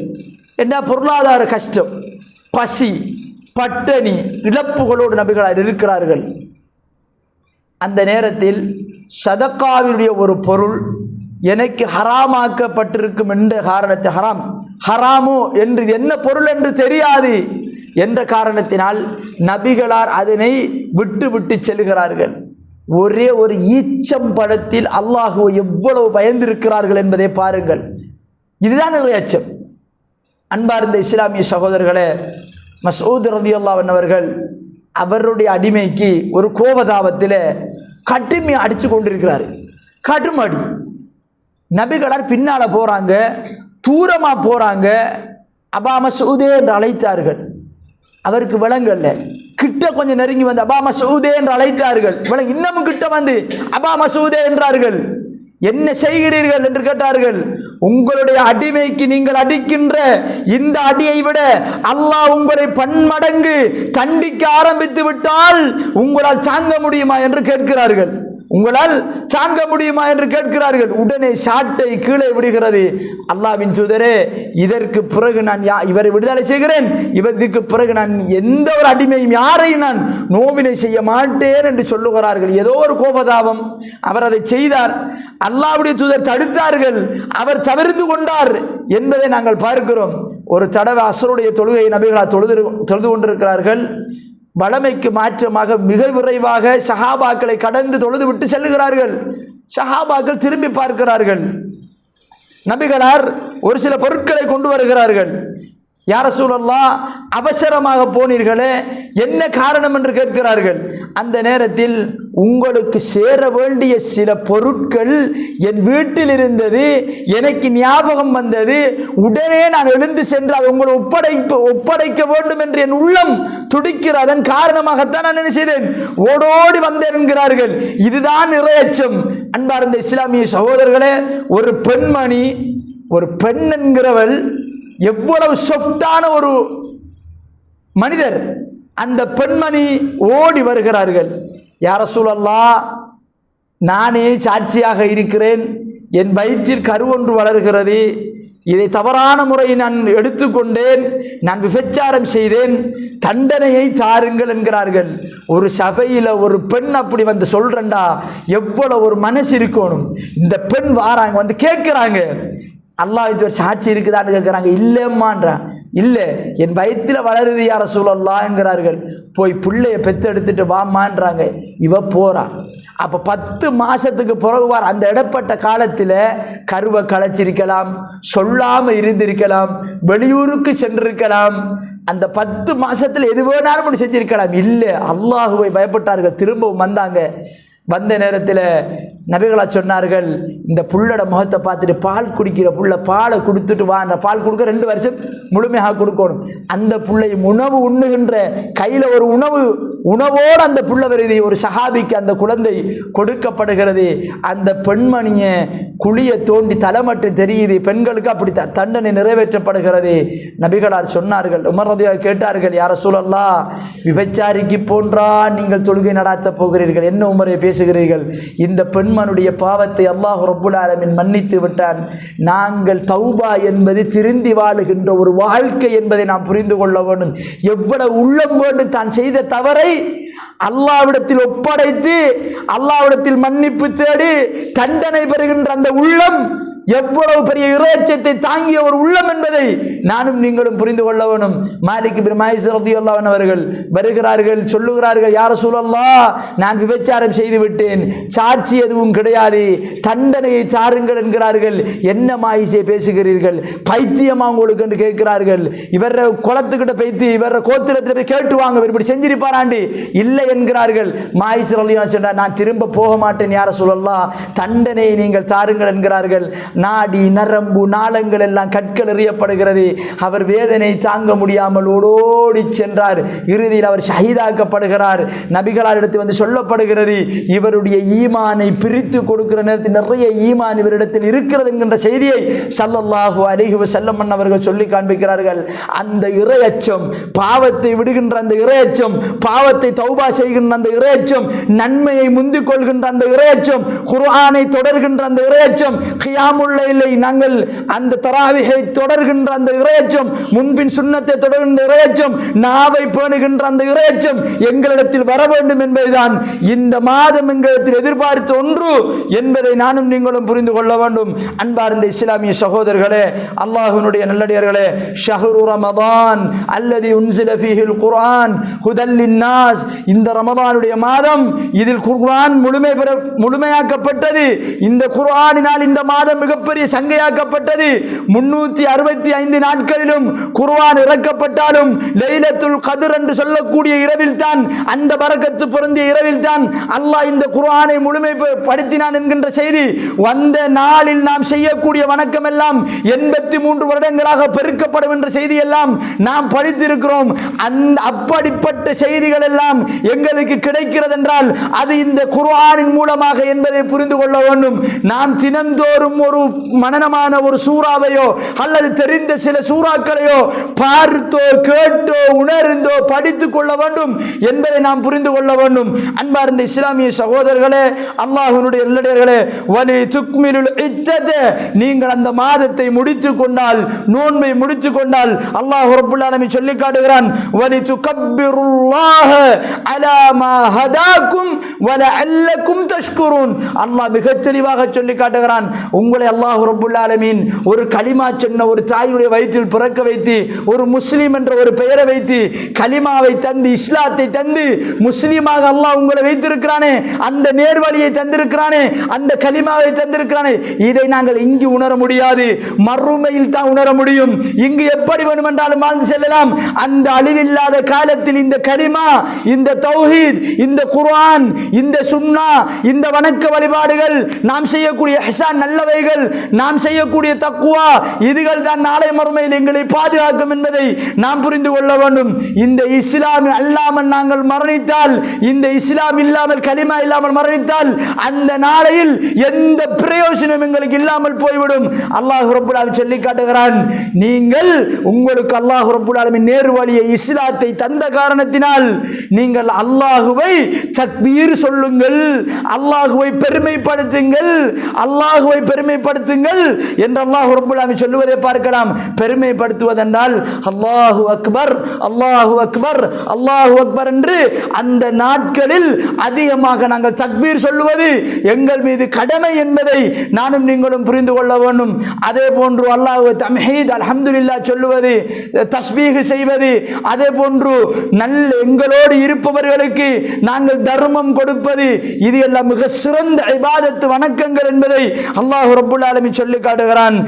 என்ன பொருளாதார கஷ்டம், பசி, பட்டணி, இழப்புகளோடு நபிகளார் இருக்கிறார்கள். அந்த நேரத்தில் சதக்காவினுடைய ஒரு பொருள் எனக்கு ஹராமாக்கப்பட்டிருக்கும் என்ற காரணத்தை, ஹராமோ என்று என்ன பொருள் என்று தெரியாது என்ற காரணத்தினால் நபிகளார் அதனை விட்டு விட்டு செல்கிறார்கள். ஒரே ஒரு ஈச்சம்பழத்தில் அல்லாஹ்வை எவ்வளவு பயந்திருக்கிறார்கள் என்பதை பாருங்கள். இதுதான் இறையச்சம். அன்பார்ந்த இஸ்லாமிய சகோதரர்களே, மஸ்ஊத் ரலியல்லாஹு அன்ஹு அவர்கள் அவருடைய அடிமைக்கு ஒரு கோபதாபத்தில் கடுமையை அடித்து கொண்டிருக்கிறார். கடுமடி. நபிகளார் பின்னால் போகிறாங்க, தூரமாக போகிறாங்க. அபா மஸ்ஊதே என்று அழைத்தார்கள். அவருக்கு விளங்கல்ல. கிட்ட கொஞ்சம் நெருங்கி வந்து அபா மஸ்ஊதே என்று அழைத்தார்கள். இன்னமும் கிட்ட வந்து அபா மஸ்ஊதே என்றார்கள். என்ன செய்கிறீர்கள் என்று கேட்டார்கள். உங்களுடைய அடிமைக்கு நீங்கள் அடிக்கின்ற இந்த அடியை விட அல்லாஹ் உங்களை பன்மடங்கு தண்டிக்க ஆரம்பித்து விட்டால் உங்களால் தாங்க முடியுமா என்று கேட்கிறார்கள். உங்களால் தாங்க முடியுமா என்று கேட்கிறார்கள். உடனே சாட்டை கீழே விடுகிறது. அல்லாஹ்வின் தூதரே, இதற்கு பிறகு நான் இவரை விடுதலை செய்கிறேன், இதற்கு பிறகு நான் எந்த ஒரு அடிமையும் யாரையும் நான் நோவினை செய்ய மாட்டேன் என்று சொல்லுகிறார்கள். ஏதோ ஒரு கோபதாபம், அவர் அதை செய்தார். அல்லாஹ்வுடைய தூதர் தடுத்தார்கள், அவர் தவிர்த்து கொண்டார் என்பதை நாங்கள் பார்க்கிறோம். ஒரு தடவை அஸ்ருடைய தொழுகை நபிகளா தொழுது கொண்டிருக்கிறார்கள். வளமைக்கு மாற்றமாக மிக விரைவாக சஹாபாக்களை கடந்து தொழுது விட்டு செல்லுகிறார்கள். சஹாபாக்கள் திரும்பி பார்க்கிறார்கள். நபிகளார் ஒரு சில பொருட்களை கொண்டு வருகிறார்கள். யா ரசூலல்லாஹ், அவசரமாக போனீர்களே, என்ன காரணம் என்று கேட்கிறார்கள். அந்த நேரத்தில் உங்களுக்கு சேர வேண்டிய சில பொருட்கள் என் வீட்டில் இருந்தது, எனக்கு ஞாபகம் வந்தது, உடனே நான் எழுந்து சென்று அதை உங்களை ஒப்படைக்க வேண்டும் என்று என் உள்ளம் துடிக்கிறது. அதன் காரணமாகத்தான் நான் என்ன செய்தேன், ஓடோடி வந்தேன் என்கிறார்கள். இதுதான் இறையச்சம். அன்பார்ந்த இஸ்லாமிய சகோதரர்களே, ஒரு பெண்மணி, ஒரு பெண் என்கிறவள் எவ்வளவு சாஃப்டான ஒரு மனிதர். அந்த பெண்மணி ஓடி வருகிறார்கள். யா ரசூலல்லாஹ், நானே சாட்சியாக இருக்கிறேன், என் வயிற்றில் கரு ஒன்று வளர்கிறது, இதை தவறான முறையில் நான் எடுத்துக்கொண்டேன், நான் விபச்சாரம் செய்தேன், தண்டனையை தாருங்கள் என்கிறார்கள். ஒரு சபையில் ஒரு பெண் அப்படி வந்து சொல்றண்டா எவ்வளவு ஒரு மனசு இருக்கணும். இந்த பெண் வாராங்க, வந்து கேட்கிறாங்க, அல்லாஹ் இது ஒரு சாட்சி இருக்குதான்னு கேட்குறாங்க. இல்லைம்மான்றான். இல்லை, என் வயிற்றில் வளருது யா ரசூலல்லாஹ் என்கிறார்கள். போய் பிள்ளைய பெற்றெடுத்துட்டு வாமான்றாங்க. இவ போறா. அப்போ 10 மாதத்துக்கு பிறகுவார். அந்த இடப்பட்ட காலத்தில் கருவை களைச்சிருக்கலாம், சொல்லாமல் இருந்திருக்கலாம், வெளியூருக்கு சென்றிருக்கலாம். அந்த 10 மாதத்தில் எது வேணாலும் அப்படி செஞ்சிருக்கலாம். இல்லை, அல்லாஹுவை பயப்பட்டார்கள். திரும்பவும் வந்தாங்க. வந்த நேரத்தில் நபிகளா சொன்னார்கள், இந்த புள்ளோட முகத்தை பார்த்துட்டு, பால் குடிக்கிற புள்ள பாலை கொடுத்துட்டு வா. அந்த பால் கொடுக்க 2 வருஷம் முழுமையாக கொடுக்கணும். அந்த புள்ளை உணவு உண்ணுகின்ற கையில் ஒரு உணவோடு அந்த புள்ள வருது. ஒரு சஹாபிக்கு அந்த குழந்தை கொடுக்கப்படுகிறது. அந்த பெண்மணியை குழியை தோண்டி தலைமட்டு தெரியுது. பெண்களுக்கு அப்படி தண்டனை நிறைவேற்றப்படுகிறது. நபிகளார் சொன்னார்கள், உமர் ரலியல்லாஹு கேட்டார்கள், யா ரசூலல்லாஹ், விபச்சாரிக்கு போன்றா நீங்கள் தொழுகை நடாத்தப் போகிறீர்கள்? என்ன உமரை பேசுகிறீர்கள்? இந்த பெண்மனுடைய பாவத்தை அல்லாஹ் ரப்புல் ஆலமீன் மன்னித்து விட்டான். நாங்கள் தௌபா என்பது திருந்தி வாழுகின்ற ஒரு வாழ்க்கை என்பதை நாம் புரிந்து கொள்ள வேண்டும். எவ்வளவு உள்ளம் வேண்டும் தான் செய்த தவறை அல்லாஹ்விடத்தில் ஒப்படைத்து அல்லாஹ்விடத்தில் மன்னிப்பு தேடி தண்டனை பெறுகின்ற அந்த உள்ளம் எவ்வளவு பெரிய இறைச்சத்தை தாங்கிய ஒரு உள்ளம் என்பதை நானும் நீங்களும் புரிந்து கொள்ள வேண்டும். மாலிக் இப்னு மாயிஸ் ரலியல்லாஹு அன்ஹு அவர்கள் வருகிறார்கள், சொல்லுகிறார்கள், யா ரசூலல்லாஹ், நான் விபச்சாரம் செய்து விட்டேன், சாட்சி எதுவும் கிடையாது, தண்டனையை தாருங்கள் என்கிறார்கள். என்ன மாயிஸை பேசுகிறீர்கள், பைத்தியமா உங்களுக்கு என்று கேட்கிறார்கள். இவர குளத்துக்கிட்ட பைத்தி இவர கோத்திரத்தில் போய் கேட்டு வாங்க, இப்படி செஞ்சிருப்பாராண்டி. இல்லை என்கிறார்கள். மாயிஸ் ரலியல்லாஹு அன்ஹு சொன்னார், நான் திரும்ப போக மாட்டேன் யா ரசூலல்லாஹ், தண்டனையை நீங்கள் தாருங்கள் என்கிறார்கள். நாடி நரம்பு நாளங்கள் எல்லாம் கற்கள் எறியப்படுகிறது. அவர் வேதனை தாங்க முடியாமல் ஓடோடி சென்றார். இறுதியில் அவர் ஷஹீதாக்கப்படுகிறார். நபிகளார் இடத்தில் வந்து சொல்லப்படுகிறது, இவருடைய ஈமானை பிரித்து கொடுக்கிற நேரத்தில் நிறைய ஈமான் இவரிடத்தில் இருக்கிறது என்கின்ற செய்தியை ஸல்லல்லாஹு அலைஹி வஸல்லம் அவர்கள் சொல்லி காண்பிக்கிறார்கள். அந்த இறையச்சம், பாவத்தை விடுகின்ற அந்த இறையச்சம், பாவத்தை தௌபா செய்கின்ற அந்த இறையச்சம், நன்மையை முந்திக் கொள்கின்ற அந்த இறையச்சம், குர்ஆனை தொடர்கின்ற அந்த இறையச்சம், கியாமுல் லைலை நாங்கள் அந்த தராவிஹை தொடர்கின்ற அந்த இறையச்சம், முன்பின் சுன்னத்தை தொடர்கின்ற இறையச்சம், நாவை பேணுகின்ற அந்த இறையச்சம் எங்களிடத்தில் வர வேண்டும் என்பதுதான் இந்த மாதம் எங்களிடத்தில் எதிர்பார்த்த ஒன்று என்பதை நானும் நீங்களும் புரிந்து கொள்ள வேண்டும். அன்பார்ந்த இஸ்லாமிய சகோதரர்களே, அல்லாஹ்வினுடைய நல்லடியார்களே, ஷஹ்ரு ரமதான் அல்லதி உன்ஸில ஃபீஹில் குர்ஆன் ஹுதல் லின்னாஸ், இந்த ரமதானுடைய மாதம், இதில் குர்ஆன் முழுமையாக்கப்பட்டது. இந்த குர்ஆனினால் இந்த மாதம் மிகப்பெரிய சங்கையாக்கப்பட்டது. 365 நாட்களிலும் குர்ஆன் இறக்கப்பட்டாலும் லைலத்துல் கத்ர் என்று சொல்லக்கூடிய இரவில் தான், அந்த பரக்கத்து பொருந்திய இரவில் தான் அல்லாஹ் இந்த குர்ஆனை முழுமைப்படுத்தினான் என்கின்ற செய்தி வந்த நாளில் நாம் செய்யக்கூடிய வணக்கம் எல்லாம் 83 வருடங்களாக பெருக்கப்படும் என்ற செய்தி எல்லாம் நாம் படித்திருக்கிறோம். அப்படிப்பட்ட செய்திகள் எல்லாம் எங்களுக்கு கிடைக்கிறது என்றால் அது இந்த குர்ஆனின் மூலமாக என்பதை புரிந்து கொள்ள வேண்டும். நாம் தினந்தோறும் ஒரு மனனமான ஒரு சூறாவையோ அல்லது தெரிந்த சில சூறாக்களையோ பார்த்தோ கேட்டோ உணர்ந்தோ படித்துக் கொள்ள வேண்டும் என்பதை நாம் புரிந்து கொள்ள வேண்டும். அன்பார்ந்த இஸ்லாமிய சகோதரர்களே, அல்லாஹ்வினுடைய நல்லடியார்களே, வலி துக்மிலுல் இத்தத, நீங்கள் அந்த மாதத்தை முடித்துக் கொண்டால், நோன்பை முடித்துக் கொண்டால் அல்லாஹ் ரப்பல் ஆலமீன் சொல்லி காட்டுகிறான், வலி துகப்பிருல்லாஹ அலா மா ஹதாக்கும் வலஅல்லக்கும் தஷ்குரூன். அல்லாஹ் மிகத் தெளிவாக சொல்லி காட்டுகிறான், உங்களை அல்லாஹ் ரப்பல் ஆலமீன் ஒரு கலிமா சொன்ன ஒரு தாயுடைய வயிற்றில் பிறக்க வைத்து ஒரு முஸ்லிம் என்ற ஒரு பெயரை வைத்து கலிமாவை தந்து இஸ்லாத்தை தந்து முஸ்லிமாக அல்லாஹ் உங்களை வைத்திருக்கிறானே, அந்த நேர்வழியை தந்திருக்கிறானே, அந்த கலிமாவை தந்திருக்கிறானே, இதை நாங்கள் இங்கு உணர முடியாது, மறுமையில் தான் உணர முடியும். இங்கு எப்படி வேண்டுமென்றாலும் வாழ்ந்து செல்லலாம். அந்த அழிவில்லாத காலத்தில் இந்த கலிமா, இந்த தௌஹீத், இந்த குர்ஆன், இந்த சுன்னா, இந்த வணக்க வழிபாடுகள், நாம் செய்யக்கூடிய இஹ்சான் நல்லவைகள், நாம் செய்யக்கூடிய தக்வா, இதுகள் தான் நாளை மறுமையில் எங்களை பாதுகாக்கும் என்பதை நாம் புரிந்து கொள்ள வேண்டும். இந்த இஸ்லாம் அல்லாமல் நாங்கள் மரணித்தால், இந்த இஸ்லாம் இல்லாமல் கலிமா இல்லாமல் மரணித்தால் அந்த நாளையில் எந்த பிரயோஜனம் எங்களுக்கு இல்லாமல் போய்விடும். அல்லாஹ் ரப்பல் ஆலமீன் சொல்லி காட்டுகிறான், நீங்கள் உங்களுக்கு அல்லாஹ் ரப்பல் ஆலமீன் நேர் வழியை இஸ்லாத்தை தந்த காரணத்தினால் நீங்கள் அல்லாஹுவை தக்பீர் சொல்லுங்கள், அல்லாஹுவை பெருமைப்படுத்துங்கள், அல்லாஹுவை பெருமைப்படுத்துங்கள் என்று அல்லாஹ் ரப்பல் ஆலமீன் சொல்லுவதை பார்க்கலாம். பெருமைப்படுத்துவதென்றால் அல்லாஹு அக்பர், அல்லாஹு அக்பர், அல்லாஹு அக்பர் என்று அந்த நாட்களில் அதிகமாக நாங்கள் தக்பீர் சொல்லுவது எங்கள் மீது கடமை என்பதை நானும் நீங்களும் புரிந்து கொள்ள வேண்டும். அதே போன்று அல்லாஹ் தம்ஹீத் அல்ஹம்துலில்லாஹ் சொல்லுவது, தஸ்பீஹ் செய்வது, அதே போன்று நல்ல எங்களோடு இருப்பவர்களுக்கு நாங்கள் தர்மம் கொடுப்பது, இது எல்லாம் மிக சிறந்த இபாதத்து வணக்கங்கள் என்பதை அல்லாஹ் ரப்பல் ஆலமீன் சொல்லி காட்டுகிறான்.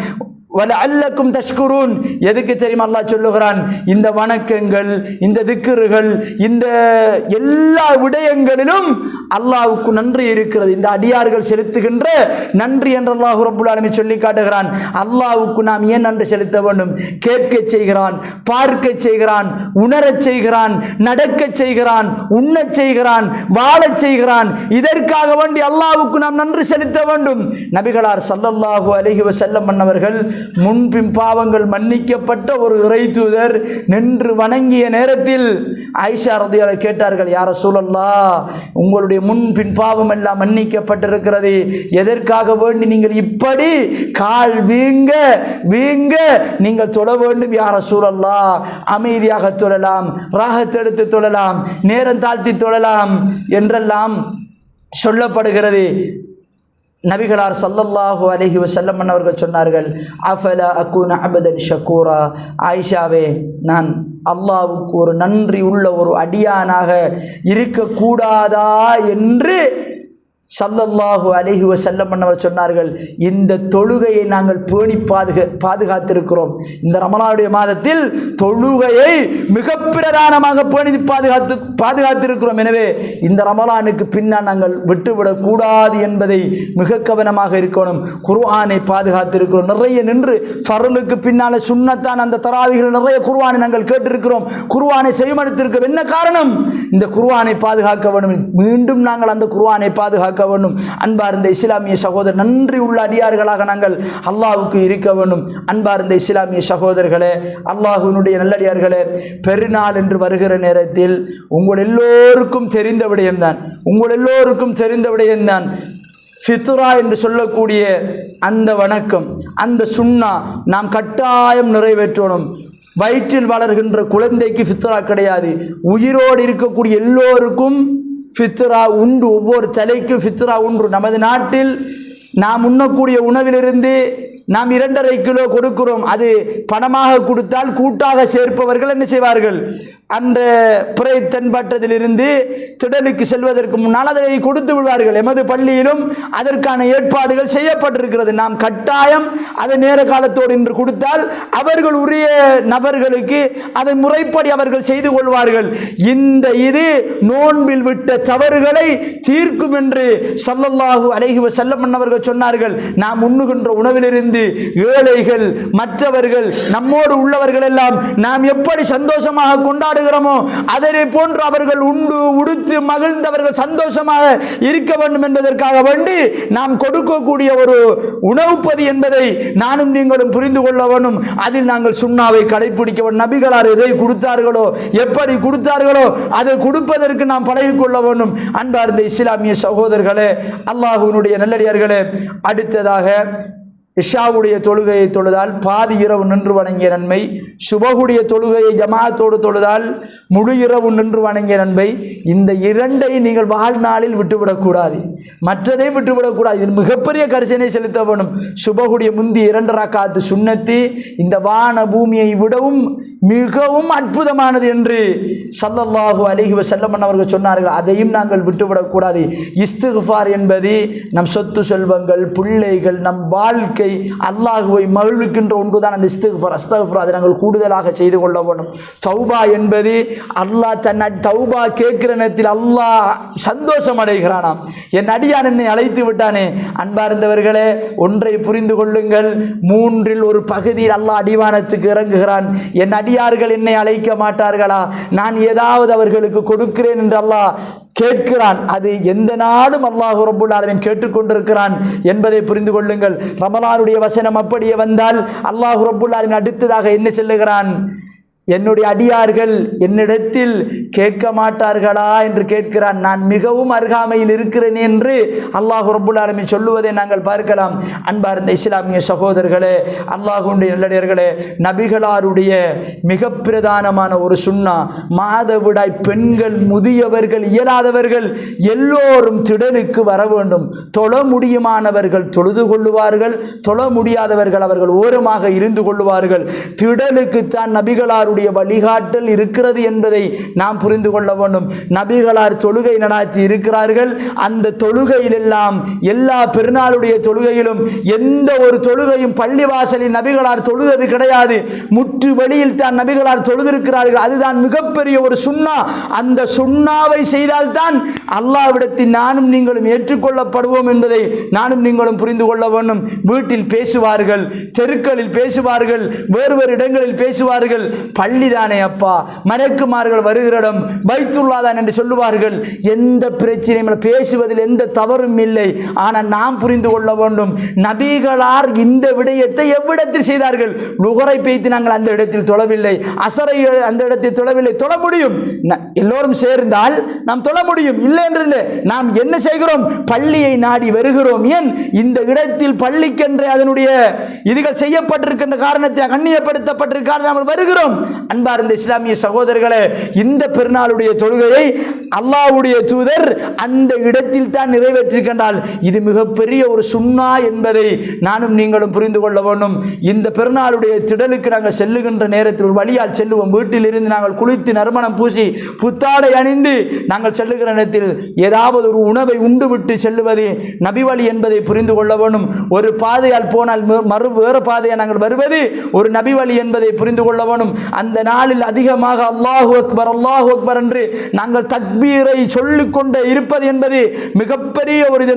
வலஅல்லக்கும் தஷ்குரூன். எதுக்கு தெரியுமா அல்லாஹ் சொல்லுகிறான்? இந்த வணக்கங்கள், இந்த திக்ருகள், இந்த எல்லா விடயங்களிலும் அல்லாஹ்வுக்கு நன்றி இருக்கிறது. இந்த அடியார்கள் செலுத்துகின்ற நன்றி என்று அல்லாஹ் ரப்பல் ஆலமீன் சொல்லி காட்டுகிறான். அல்லாஹ்வுக்கு நாம் ஏன் நன்றி செலுத்த வேண்டும்? கேட்க செய்கிறான், பார்க்க செய்கிறான், உணரச் செய்கிறான், நடக்கச் செய்கிறான், உண்ணச் செய்கிறான், வாழச் செய்கிறான். இதற்காக வேண்டி அல்லாஹ்வுக்கு நாம் நன்றி செலுத்த வேண்டும். நபிகளார் ஸல்லல்லாஹு அலைஹி வஸல்லம் அவர்கள் முன்பின் பாவங்கள் மன்னிக்கப்பட்ட ஒரு இறை தூதர் நின்று வணங்கிய நேரத்தில் ஆயிஷா ரலியல்லாஹு கேட்டார்கள், யா ரசூலல்லாஹ், உங்களுடைய முன்பின் பாவம் எல்லாம் மன்னிக்கப்பட்டிருக்கிறது, எதற்காக வேண்டி நீங்கள் இப்படி கால் வீங்க வீங்க நீங்கள் தொழ வேண்டும் யா ரசூலல்லாஹ்? அமைதியாக தொழலாம், ராகத்தெடுத்து தொழலாம், நேரம் தாழ்த்தி தொழலாம் என்றெல்லாம் சொல்லப்படுகிறது. நபிகளார் ஸல்லல்லாஹு அலைஹி வஸல்லம் அவர்கள் சொன்னார்கள், அஃபலா அகூன அபதன் ஷக்கூரா, ஆயிஷாவே, நான் அல்லாஹ்வுக்கு ஒரு நன்றி உள்ள ஒரு அடியானாக இருக்கக்கூடாதா என்று ஸல்லல்லாஹு அலைஹி வஸல்லம் அவர் சொன்னார்கள். இந்த தொழுகையை நாங்கள் பேணி பாதுகாத்திருக்கிறோம். இந்த ரமலானுடைய மாதத்தில் தொழுகையை மிக பிரதானமாக பேணி பாதுகாத்திருக்கிறோம். எனவே இந்த ரமலானுக்கு பின்னால் நாங்கள் விட்டுவிடக்கூடாது என்பதை மிக கவனமாக இருக்கணும். குர்ஆனை பாதுகாத்திருக்கிறோம். நிறைய நின்று ஃபர்லுக்கு பின்னால் சுன்னத்தான் அந்த தராவிகள் நிறைய குர்ஆனை நாங்கள் கேட்டிருக்கிறோம். குர்ஆனை செய்யமடுத்திருக்கிறோம். என்ன காரணம்? இந்த குர்ஆனை பாதுகாக்க வேண்டும். மீண்டும் நாங்கள் அந்த குர்ஆனை பாதுகாக்க வேண்டும். அன்பார்ந்த இஸ்லாமிய சகோதரர், நன்றி உள்ள அடியார்களாக நாங்கள் அல்லாஹ்வுக்கு இருக்க வேண்டும். அன்பார்ந்த இஸ்லாமிய சகோதரர்களே, அல்லாஹ்வினுடைய நல்லடியார்களே, பெருநாள் என்று வருகிற நேரத்தில் உங்கள் எல்லோருக்கும் தெரிந்த விடயம்தான், உங்கள் எல்லோருக்கும் தெரிந்த விடயம்தான் ஃபித்ரா என்று சொல்லக்கூடிய அந்த வணக்கம், அந்த சுன்னா நாம் கட்டாயம் நிறைவேற்றணும். வயிற்றில் வளர்கின்ற குழந்தைக்கு ஃபித்ரா கிடையாது. உயிரோடு இருக்கக்கூடிய எல்லோருக்கும் ஃபித்ரா உண்டு. ஒவ்வொரு தலைக்கும் ஃபித்ரா உண்டு. நமது நாட்டில் நாம் உண்ணக்கூடிய உணவிலிருந்து நாம் 2.5 கிலோ கொடுக்கிறோம், அது பணமாக கொடுத்தால் கூட்டாக சேர்ப்பவர்கள் என்ன செய்வார்கள், அந்த பிறை தென்பட்டதிலிருந்து திடலுக்கு செல்வதற்கு முன்னால் அதை கொடுத்து விடுவார்கள். எமது பள்ளியிலும் அதற்கான ஏற்பாடுகள் செய்யப்பட்டிருக்கிறது. நாம் கட்டாயம் அதை நேர காலத்தோடு இன்று கொடுத்தால் அவர்கள் உரிய நபர்களுக்கு அதை முறைப்படி அவர்கள் செய்து கொள்வார்கள். இது நோன்பில் விட்ட தவறுகளை தீர்க்கும் என்று ஸல்லல்லாஹு அலைஹி வஸல்லம் அவர்கள் சொன்னார்கள். நாம் உண்ணுகின்ற உணவிலிருந்து ஏழைகள் மற்றவர்கள் நம்மோடு உள்ளவர்கள் எல்லாம் நாம் எப்படி சந்தோஷமாக கொண்டாடுகிறோமோ அதனை போன்று அவர்கள் உண்டு உடுத்து மகிழ்ந்தவர்கள் சந்தோஷமாக இருக்க வேண்டும் என்பதற்காக வேண்டி நாம் கொடுக்கக்கூடிய ஒரு உணவுப்பதி என்பதை நானும் நீங்களும் புரிந்து கொள்ள வேண்டும். அதில் நாங்கள் சுன்னாவை கடைபிடிக்க வேண்டும். நபிகளார் எதை கொடுத்தார்களோ எப்படி கொடுத்தார்களோ அதை கொடுப்பதற்கு நாம் பழகிக்கொள்ள வேண்டும். அன்பார்ந்த இஸ்லாமிய சகோதரர்களே, அல்லாஹ்வினுடைய நல்லடியார்களே, அடுத்ததாக இஷாவுடைய தொழுகையை தொழுதால் பாதி இரவு நின்று வணங்கிய நன்மை, சுபகுடைய தொழுகையை ஜமாஅத்தோடு தொழுதால் முழு இரவு நின்று வணங்கிய நன்மை. இந்த இரண்டையும் நீங்கள் வாழ்நாளில் விட்டுவிடக்கூடாது, மற்றதை விட்டுவிடக்கூடாது. இது மிகப்பெரிய கரிசனை செலுத்த வேண்டும். சுபகுடைய முந்தி 2 ரக்காத்து சுன்னத்து இந்த வான பூமியை விடவும் மிகவும் அற்புதமானது என்று ஸல்லல்லாஹு அலைஹி வஸல்லம் அவர்கள் சொன்னார்கள். அதையும் நாங்கள் விட்டுவிடக்கூடாது. இஸ்திக்ஃபார் என்பது நம் சொத்து செல்வங்கள், பிள்ளைகள், நம் வாழ்க்கை, அல்லாஹ்வை மகிழ்விக்கின்ற ஒன்றுதான் அந்த இஸ்திக்ஃபார். அஸ்தக்ஃபிருல்லாஹ் அதை நாங்கள் கூடுதலாக செய்து கொள்ள வேண்டும். தௌபா என்பது அல்லாஹ் தன் தௌபா கேட்கிற நேரத்தில் அல்லாஹ் சந்தோஷம் அடைகிறானாம். என் அடியான் என்னை அழைத்து விட்டானே. அன்பார்ந்தவர்களே, ஒன்றை புரிந்து கொள்ளுங்கள், 3 ஒரு பகுதியில் அல்லாஹ் அடிவானத்துக்கு இறங்குகிறான். என் அடியார்கள் என்னை அழைக்க மாட்டார்களா, நான் ஏதாவது அவர்களுக்கு கொடுக்கிறேன் என்று அல்லாஹ் கேட்கிறான். அது எந்த நாளும் அல்லாஹ் ரப்புல் ஆலமீன் கேட்டுக்கொண்டிருக்கிறான் என்பதை புரிந்து கொள்ளுங்கள். ரமலானுடைய வசனம் அப்படியே வந்தால் அல்லாஹ் ரப்புல் ஆலமீன் அடுத்ததாக என்ன சொல்லுகிறான், என்னுடைய அடியார்கள் என்னிடத்தில் கேட்க மாட்டார்களா என்று கேட்கிறான். நான் மிகவும் அருகாமையில் இருக்கிறேன் என்று அல்லாஹ் ரப்புல் ஆலமீன் சொல்லுவதை நாங்கள் பார்க்கலாம். அன்பார்ந்த இஸ்லாமிய சகோதரர்களே, அல்லாஹ்வுடைய நல்லடியார்களே, நபிகளாருடைய மிக பிரதானமான ஒரு சுன்னா, மாதவிடாய் பெண்கள், முதியவர்கள், இயலாதவர்கள் எல்லோரும் திடலுக்கு வர வேண்டும். தொழ முடியுமானவர்கள் தொழுது கொள்ளுவார்கள், தொழ முடியாதவர்கள் அவர்கள் ஓரமாக இருந்து கொள்ளுவார்கள். திடலுக்குத்தான் நபிகளார் வழிகாட்டல் இருக்கிறது என்பதை நாம் புரிந்து கொள்ள வேண்டும். நபிகளார் தொழுகை நடாத்தி இருக்கிறார்கள். அந்த தொழுகையில் எல்லாம் எல்லா பெருநாளுடைய தொழுகையிலும் எந்த ஒரு தொழுகையும் பள்ளிவாசலில் நபிகளார் தொழுதது கிடையாது. முற்று வெளியில் தான் நபிகளார் தொழுதிருக்கிறார்கள். அதுதான் மிகப்பெரிய ஒரு சுன்னா. அந்த சுன்னாவை செய்தால்தான் அல்லாஹ்விடத்தில் நானும் நீங்களும் ஏற்றுக்கொள்ளப்படுவோம் என்பதை நானும் நீங்களும் புரிந்து கொள்ள வேண்டும். வீட்டில் பேசுவார்கள், தெருக்களில் பேசுவார்கள், வேறு வேறு இடங்களில் பேசுவார்கள். பள்ளிதானே அப்பா, மலக்குமார்கள் வருகிற இடம் பைத்துல்லா தான் என்று சொல்லுவார்கள். எந்த பிரச்சனையும் பேசுவதில் எந்த தவறும் இல்லை. ஆனால் நாம் புரிந்து கொள்ள வேண்டும், நபிகளார் இந்த விடயத்தை எவ்விடத்தில் செய்தார்கள். லுகரை பேய்த்து நாங்கள் அந்த இடத்தில் தொழவில்லை, அசரை அந்த இடத்தில் தொழவில்லை. தொழ முடியும், எல்லோரும் சேர்ந்தால் நாம் தொழ முடியும், இல்லை என்று இல்லை. நாம் என்ன செய்கிறோம், பள்ளியை நாடி வருகிறோம். ஏன் இந்த இடத்தில் பள்ளிக்கென்று அதனுடைய இதுகள் செய்யப்பட்டிருக்கின்ற காரணத்தை கண்ணியப்படுத்தப்பட்டிருக்கார் நாம் வருகிறோம். அன்பார்ந்த இஸ்லாமிய சகோதரர்களே, இந்த பெருநாளுடைய தொழுகையை அல்லாஹ்வுடைய தூதர் அந்த இடத்தில் தான் நிறைவேற்றிருக்கின்றால் இது மிகப்பெரிய ஒரு சுன்னா என்பதை நானும் நீங்களும் புரிந்து கொள்ள வேண்டும். இந்த பெருநாளுடைய திடலுக்கு நாங்கள் செல்லுகின்ற நேரத்தில் ஒரு வழியால் செல்லுவோம். வீட்டில் இருந்து நாங்கள் குளித்து நறுமணம் பூசி புத்தாடை அணிந்து நாங்கள் செல்லுகிற நேரத்தில் ஏதாவது ஒரு உணவை உண்டு விட்டு செல்லுவது நபி வழி என்பதை புரிந்து கொள்ள வேண்டும். ஒரு பாதையால் போனால் வேறு பாதையை நாங்கள் வருவது ஒரு நபி வழி என்பதை புரிந்து கொள்ள வேண்டும். அந்த நாளில் அதிகமாக அல்லாஹு அக்பர் அல்லாஹு அக்பர் என்று நாங்கள் தக்பீரை சொல்லிக்கொண்டே இருப்பது என்பது மிகப்பெரிய ஒரு இது.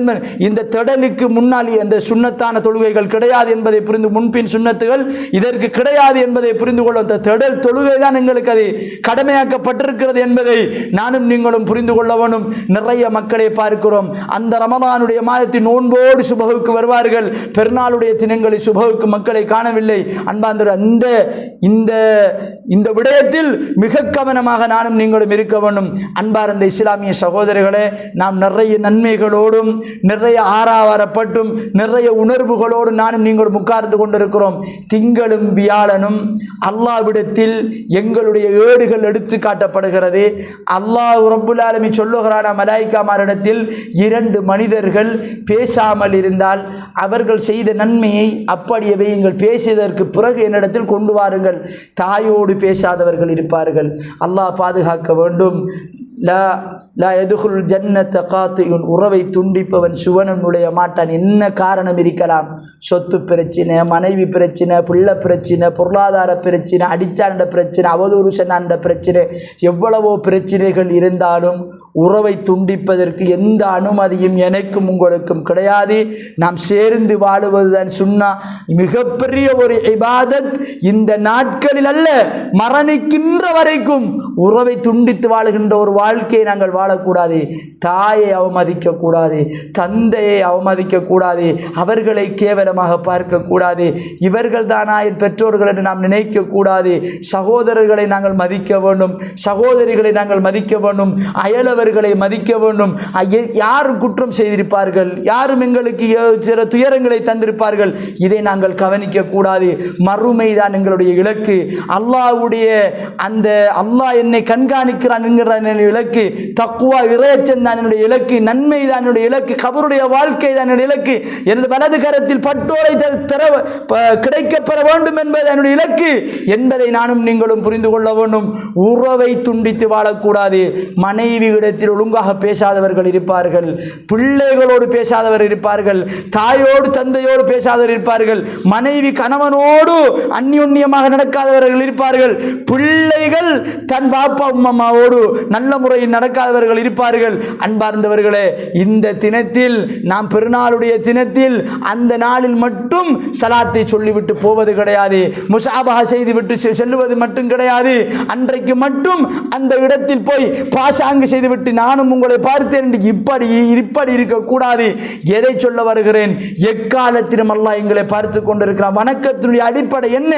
இந்த திடலுக்கு முன்னால் அந்த சுன்னத்தான தொழுகைகள் கிடையாது என்பதை புரிந்து, முன்பின் சுன்னத்துகள் இதற்கு கிடையாது என்பதை புரிந்து கொள்ள, அந்த திடல் தொழுகை தான் எங்களுக்கு அது கடமையாக்கப்பட்டிருக்கிறது என்பதை நானும் நீங்களும் புரிந்து கொள்ள வேண்டும். நிறைய மக்களை பார்க்கிறோம், அந்த ரமலானுடைய மாதத்தின் நோன்போடு சுபகுக்கு வருவார்கள், பெருநாளுடைய தினங்களில் சுபகுக்கு மக்களை காணவில்லை. அன்பார்ந்த இந்த இந்த விடயத்தில் மிக கவனமாக நானும் நீங்களும் இருக்க வேண்டும். அன்பார்ந்த இஸ்லாமிய சகோதரர்களே, நாம் நிறைய நன்மைகளோடும் நிறைய ஆறாவரப்பட்டும் நிறைய உணர்வுகளோடு நானும் நீங்களும் உட்கார்ந்து கொண்டிருக்கிறோம். திங்களும் வியாழனும் அல்லாஹ்விடத்தில் எங்களுடைய ஏடுகள் எடுத்து காட்டப்படுகிறது. அல்லாஹ் ரப்புல் ஆலமீன் சொல்லுகிறான், மலாயிக்காமாரிடத்தில் 2 மனிதர்கள் பேசாமல் இருந்தால் அவர்கள் செய்த நன்மையை அப்படியே வையுங்கள், பேசியதற்கு பிறகு என்னிடத்தில் கொண்டு வாருங்கள். தாயோடு பேசாதவர்கள் இருப்பார்கள். அல்லாஹ் பாதுகாக்க வேண்டும். லா எதுகுல் ஜன்னத்த காத்தியுன், உறவை துண்டிப்பவன் சுவனம் நுழைய மாட்டான். என்ன காரணம் இருக்கலாம்? சொத்து பிரச்சனை, மனைவி பிரச்சனை, பிள்ளை பிரச்சனை, பொருளாதார பிரச்சனை, அடிச்சாண்ட பிரச்சனை, அவதூறு சொன்னாண்ட பிரச்சனை, எவ்வளவோ பிரச்சனைகள் இருந்தாலும் உறவை துண்டிப்பதற்கு எந்த அனுமதியும் எனக்கும் உங்களுக்கும் கிடையாது. நாம் சேர்ந்து வாழுவதுதான் சுன்னா. மிகப்பெரிய ஒரு இபாதத். இந்த நாட்களில் அல்ல, மரணிக்கின்ற வரைக்கும் உறவை துண்டித்து வாழுகின்ற ஒரு வாழ்க்கையை நாங்கள் வாழக்கூடாது. தாயை அவமதிக்கக்கூடாது, தந்தையை அவமதிக்கக்கூடாது, அவர்களை கேவலமாக பார்க்கக்கூடாது. இவர்கள் தானா என் பெற்றோர்கள் என்று நாம் நினைக்கக்கூடாது. சகோதரர்களை நாங்கள் மதிக்க வேண்டும், சகோதரிகளை நாங்கள் மதிக்க வேண்டும், அயலவர்களை மதிக்க வேண்டும். யார் குற்றம் செய்திருப்பார்கள், யாரும் எங்களுக்கு சில துயரங்களை தந்திருப்பார்கள், இதை நாங்கள் கவனிக்கக்கூடாது. மறுமை தான் எங்களுடைய இலக்கு. அல்லாஹ்வுடைய அந்த அல்லாஹ் என்னை கண்காணிக்கிறான் என்கிற இலக்கு, தக்வா இறையச்சம் தான் என்னுடைய இலக்கு, நன்மை தான் என்னுடைய இலக்கு, கபருடைய வாழ்க்கை தான் என்னுடைய இலக்கு, எனது வலது கரத்தில் பட்டோலை கிடைக்கப்பெற வேண்டும் என்பது என்னுடைய இலக்கு என்பதை நானும் நீங்களும் புரிந்து கொள்ள வேண்டும். உறவை துண்டித்து வாழக்கூடாது. மனைவி இடத்தில் ஒழுங்காக பேசாதவர்கள் இருப்பார்கள், பிள்ளைகளோடு பேசாதவர்கள் இருப்பார்கள், தாயோடு தந்தையோடு பேசாதவர்கள் இருப்பார்கள், மனைவி கணவனோடு அந்யோன்யமாக நடக்காதவர்கள் இருப்பார்கள், பிள்ளைகள் தன் பாப்பா அம்மாவோடு நல்ல முறையில் நடக்காதவர்கள் இருப்பார்கள். அன்பார்ந்தவர்களே, இந்த தினத்தில் நாம் பெருநாளுடைய தினத்தில் அந்த நாளில் மட்டும் சலாத்தை சொல்லிவிட்டு போவது கிடையாது, முசாபஹா செய்துவிட்டு செல்லுவது மட்டும் கிடையாது. அன்றைக்கு மட்டும் அந்த இடத்தில் போய் பாசாங்கு செய்துவிட்டு நானும் உங்களை பார்த்தேன் இப்படி இருக்கக்கூடாது. எதை சொல்ல வருகிறேன்? எக்காலத்திலும் அல்லாஹ் எங்களை பார்த்து கொண்டிருக்கிறான். வணக்கத்தினுடைய அடிப்படை என்ன?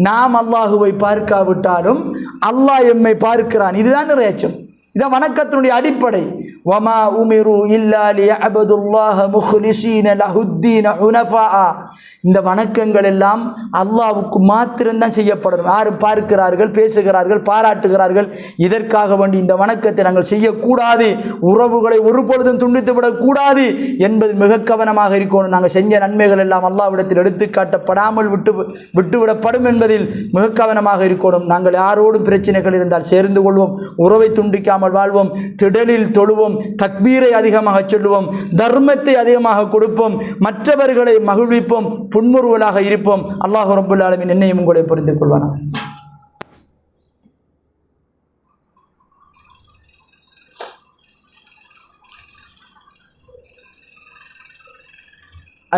நாம் அல்லாஹுவை பார்க்காவிட்டாலும் அல்லாஹ் எம்மை பார்க்கிறான். இதுதான் இறையச்சம், இதான் வணக்கத்தினுடைய அடிப்படை. வமா உமிரு இல்லா லியஅபுதுல்லாஹ முக்லிஸீன லஹுத்தீன ஹுனஃபா. இந்த வணக்கங்கள் எல்லாம் அல்லாஹ்வுக்கு மாத்திரம்தான் செய்யப்படும். யாரும் பார்க்கிறார்கள், பேசுகிறார்கள், பாராட்டுகிறார்கள், இதற்காக வேண்டி இந்த வணக்கத்தை நாங்கள் செய்யக்கூடாது. உறவுகளை ஒரு பொழுதும் துண்டித்து விடக்கூடாது என்பது மிக கவனமாக இருக்கணும். நாங்கள் செஞ்ச நன்மைகள் எல்லாம் அல்லாஹ்விடத்தில் எடுத்து காட்டப்படாமல் விட்டுவிடப்படும் என்பதில் மிக கவனமாக இருக்கணும். நாங்கள் யாரோடும் பிரச்சனைகள் இருந்தால் சேர்ந்து கொள்வோம், உறவை துண்டிக்காமல் வாழ்வோம், திடலில் தொழுவோம், தக்பீரை அதிகமாக சொல்லுவோம், தர்மத்தை அதிகமாக கொடுப்போம், மற்றவர்களை மகிழ்விப்போம், புன்முறுவலாக இருப்போம். அல்லாஹ் ரப்புல் ஆலமீன் என்னையும் உங்களை புரிந்து கொள்வானாக.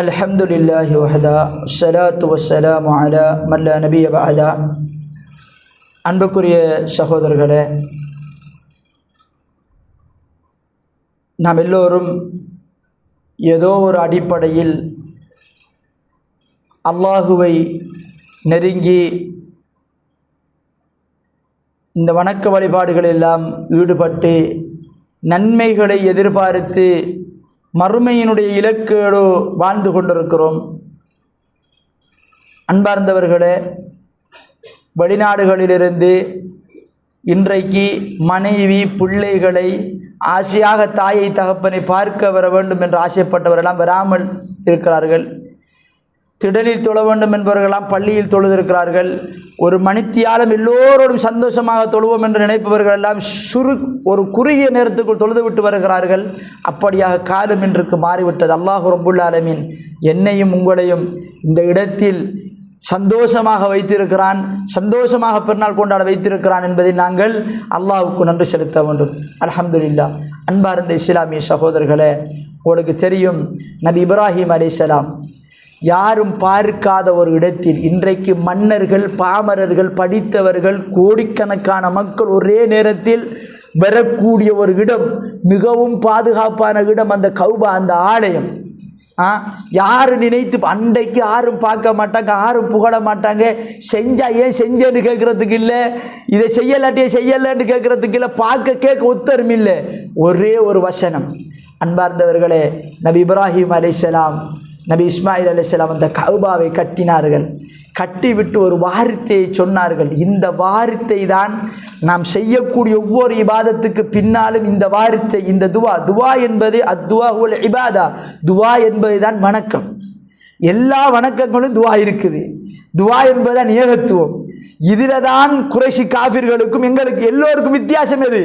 அல்ஹம்துலில்லாஹி வஹதா ஸலாத்து வஸ்ஸலாமு அலா மன் லா நபிய பஅதா. அன்புக்குரிய சகோதரர்களே, நாம் எல்லோரும் ஏதோ ஒரு அடிப்படையில் அல்லாஹுவை நெருங்கி இந்த வணக்க வழிபாடுகள் எல்லாம் ஈடுபட்டு நன்மைகளை எதிர்பார்த்து மறுமையினுடைய இலக்கோடு வாழ்ந்து கொண்டிருக்கிறோம். அன்பார்ந்தவர்களே, வெளிநாடுகளிலிருந்து இன்றைக்கு மனைவி பிள்ளைகளை ஆசையாக தாயை தகப்பனை பார்க்க வர வேண்டும் என்று ஆசைப்பட்டவரெல்லாம் வராமல் இருக்கிறார்கள். திடலில் தொழ வேண்டும் என்பவர்களெல்லாம் பள்ளியில் தொழுதிருக்கிறார்கள். ஒரு மணித்தியாலம் எல்லோரோடும் சந்தோஷமாக தொழுவோம் என்று நினைப்பவர்கள் எல்லாம் ஒரு குறுகிய நேரத்துக்குள் தொழுது விட்டு வருகிறார்கள். அப்படியாக காலம் இன்றைக்கு மாறிவிட்டது. அல்லாஹ் ரப்புல் ஆலமீன் என்னையும் உங்களையும் இந்த இடத்தில் சந்தோஷமாக வைத்திருக்கிறான், சந்தோஷமாக பெருநாள் கொண்டாட வைத்திருக்கிறான் என்பதை நாங்கள் அல்லாஹ்வுக்கு நன்றி செலுத்த வேண்டும். அல்ஹம்துலில்லாஹ். அன்பார்ந்த இஸ்லாமிய சகோதரர்களே, உங்களுக்கு தெரியும், நபி இப்ராஹிம் அலைஹிஸ்ஸலாம் யாரும் பார்க்காத ஒரு இடத்தில் இன்றைக்கு மன்னர்கள், பாமரர்கள், படித்தவர்கள், கோடிக்கணக்கான மக்கள் ஒரே நேரத்தில் வரக்கூடிய ஒரு இடம், மிகவும் பாதுகாப்பான இடம் அந்த கௌபா, அந்த ஆலயம். யார் நினைத்து அன்றைக்கு யாரும் பார்க்க மாட்டாங்க, யாரும் புகழ மாட்டாங்க. செஞ்சா ஏன் செஞ்சேன்னு கேட்குறதுக்கு இல்லை, இதை செய்யலாட்டியே செய்யலன்னு கேட்குறதுக்கு இல்லை, கேட்க ஒத்தரும் இல்லை. ஒரே ஒரு வசனம். அன்பார்ந்தவர்களே, நபி இப்ராஹிம் அலைஹிஸ்ஸலாம், நபி இஸ்மாயில் அலைஹிஸ்ஸலாம் அந்த கஅபாவை கட்டினார்கள். கட்டிவிட்டு ஒரு வார்த்தையை சொன்னார்கள். இந்த வார்த்தை தான் நாம் செய்யக்கூடிய ஒவ்வொரு இபாதத்துக்கு பின்னாலும் இந்த வார்த்தை, இந்த துவா என்பது அத்துவாஹுல் இபாதா, துவா என்பது தான் வணக்கம். எல்லா வணக்கங்களும் துவா இருக்குது. துவா என்பதுதான் ஏகத்துவம். இதில் தான் குறைஷி காஃபிர்களுக்கும் எங்களுக்கு எல்லோருக்கும் வித்தியாசம் எது?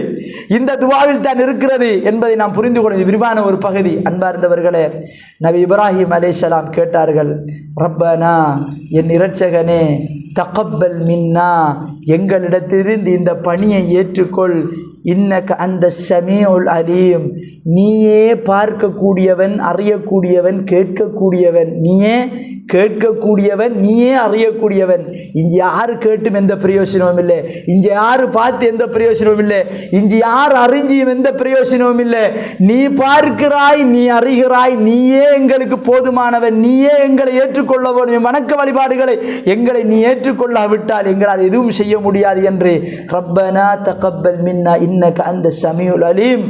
இந்த துவாவில் தான் இருக்கிறது என்பதை நாம் புரிந்து கொள்வது விரிவான ஒரு பகுதி. அன்பார்ந்தவர்களே, நபி இப்ராஹிம் அலைஹிஸ்ஸலாம் கேட்டார்கள், ரப்பனா, என் இரட்சகனே, தகப்பல் மின்னா, எங்களிடத்திலிருந்து இந்த பணியை ஏற்றுக்கொள், இன்னக அந்த சமீஉல் அலீம், நீயே பார்க்கக்கூடியவன், அறியக்கூடியவன், கேட்கக்கூடியவன், நீயே கேட்கக்கூடியவன், நீயே அறியக்கூடியவன். இங்கே யாரு கேட்டும் எந்த பிரயோஜனமும் இல்லை, இங்கே யாரு பார்த்து எந்த பிரயோஜனமும் இல்லை, இங்கே யார் அறிஞ்சியும் எந்த பிரயோஜனமும் இல்லை. நீ பார்க்கிறாய், நீ அறிகிறாய், நீயே எங்களுக்கு போதுமானவன், நீயே எங்களை ஏற்றுக்கொள்ள வேண்டும். வணக்க வழிபாடுகளை எங்களை நீ ஏற்றுக்கொள்ளாவிட்டால் எங்களால் எதுவும் செய்ய முடியாது என்று ரப்பனா தகப்பல் மின்னா இன்னக அந்த சமீஉல் அலீம்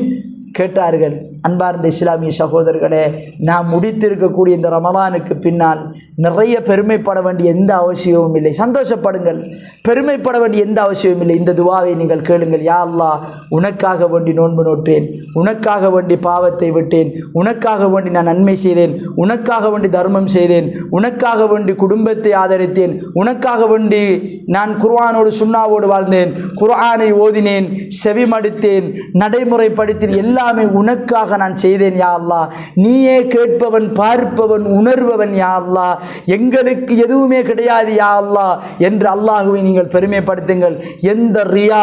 கேட்டார்கள். அன்பார்ந்த இஸ்லாமிய சகோதரர்களே, நாம் முடித்திருக்கக்கூடிய இந்த ரமலானுக்கு பின்னால் நிறைய பெருமைப்பட வேண்டிய எந்த அவசியமும் இல்லை. சந்தோஷப்படுங்கள், பெருமைப்பட வேண்டிய எந்த அவசியமும் இல்லை. இந்த துவாவை நீங்கள் கேளுங்கள். யா அல்லாஹ், உனக்காக வேண்டி நோன்பு நோற்றேன், உனக்காக வேண்டி பாவத்தை விட்டேன், உனக்காக வேண்டி நான் நன்மை செய்தேன், உனக்காக வேண்டி தர்மம் செய்தேன், உனக்காக வேண்டி குடும்பத்தை ஆதரித்தேன், உனக்காக வேண்டி நான் குர்ஆனோடு சுன்னாவோடு வாழ்ந்தேன், குர்ஆனை ஓதினேன், செவிமடுத்தேன், நடைமுறைப்படுத்தேன், எல்லாமே உனக்காக நான் செய்தேன். யா அல்லாஹ், நீயே கேட்பவன், பார்ப்பவன், உணர்பவன். யா அல்லாஹ், எங்களுக்கு எதுவுமே கிடையாது யா அல்லாஹ் என்று அல்லாஹுவை நீங்கள் பெருமைப்படுத்துங்கள். எந்த ரியா,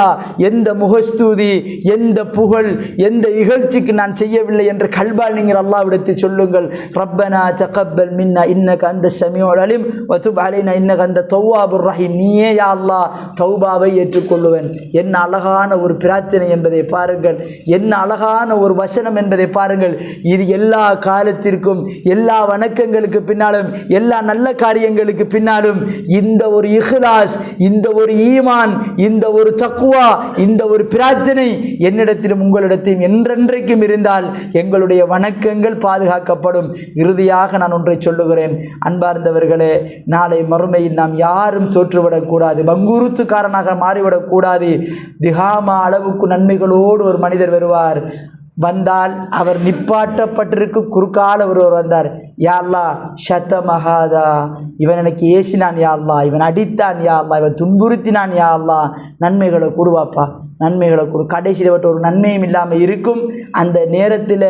எந்த முகஸ்தூதி, எந்த புகழ், எந்த இகழ்ச்சிக்கு நான் செய்யவில்லை என்று கல்பால் நீங்கள் அல்லாஹ்விடத்தில் சொல்லுங்கள். ரப்பனா தகப்பல் மின்னா இன்னக அந்த சமீஉல் அலீம் வ துப் அலைனா இன்னக அந்த தவ்வாபுர் ரஹீம், நீயே யா அல்லாஹ் தௌபாவை ஏற்றுக்கொள்ளுவன். என்ன அழகான ஒரு பிரார்த்தனை என்பதை பாருங்கள், என்ன அழகான ஒரு வசனம் என்பதை பாருங்கள். இது எல்லா காலத்திற்கும், எல்லா வணக்கங்களுக்கு பின்னாலும், எல்லா நல்ல காரியங்களுக்கு பின்னாலும் இந்த ஒரு இஹ்லாஸ், இந்த ஒரு ஈமான், இந்த ஒரு தக்வா, இந்த ஒரு பிரார்த்தனை என்னிடத்திலும் உங்களிடத்திலும் என்றென்றைக்கும் இருந்தால் எங்களுடைய வணக்கங்கள் பாதுகாக்கப்படும். இறுதியாக நான் ஒன்றை சொல்லுகிறேன். அன்பார்ந்தவர்களே, நாளை மறுமையில் நாம் யாரும் தோற்றுவிடக்கூடாது, பங்குருத்துக்காரனாக மாறிவிடக்கூடாது. திகாமா அளவுக்கு நன்மைகளோடு ஒரு மனிதர் வருவார். வந்தால் அவர் நிப்பாட்டப்பட்டிருக்கும் குறுக்கால ஒருவர் வந்தார். யா அல்லாஹ், ஷத்தமஹாதா, இவன் எனக்கு ஏசினான் யா அல்லாஹ், இவன் அடித்தான் யா அல்லாஹ், இவன் துன்புறுத்தினான் யா அல்லாஹ், நன்மைகளை கொடுவாப்பா, நன்மைகளை கொடு. கடைசியில் ஒரு நன்மையும் இல்லாமல் இருக்கும். அந்த நேரத்தில்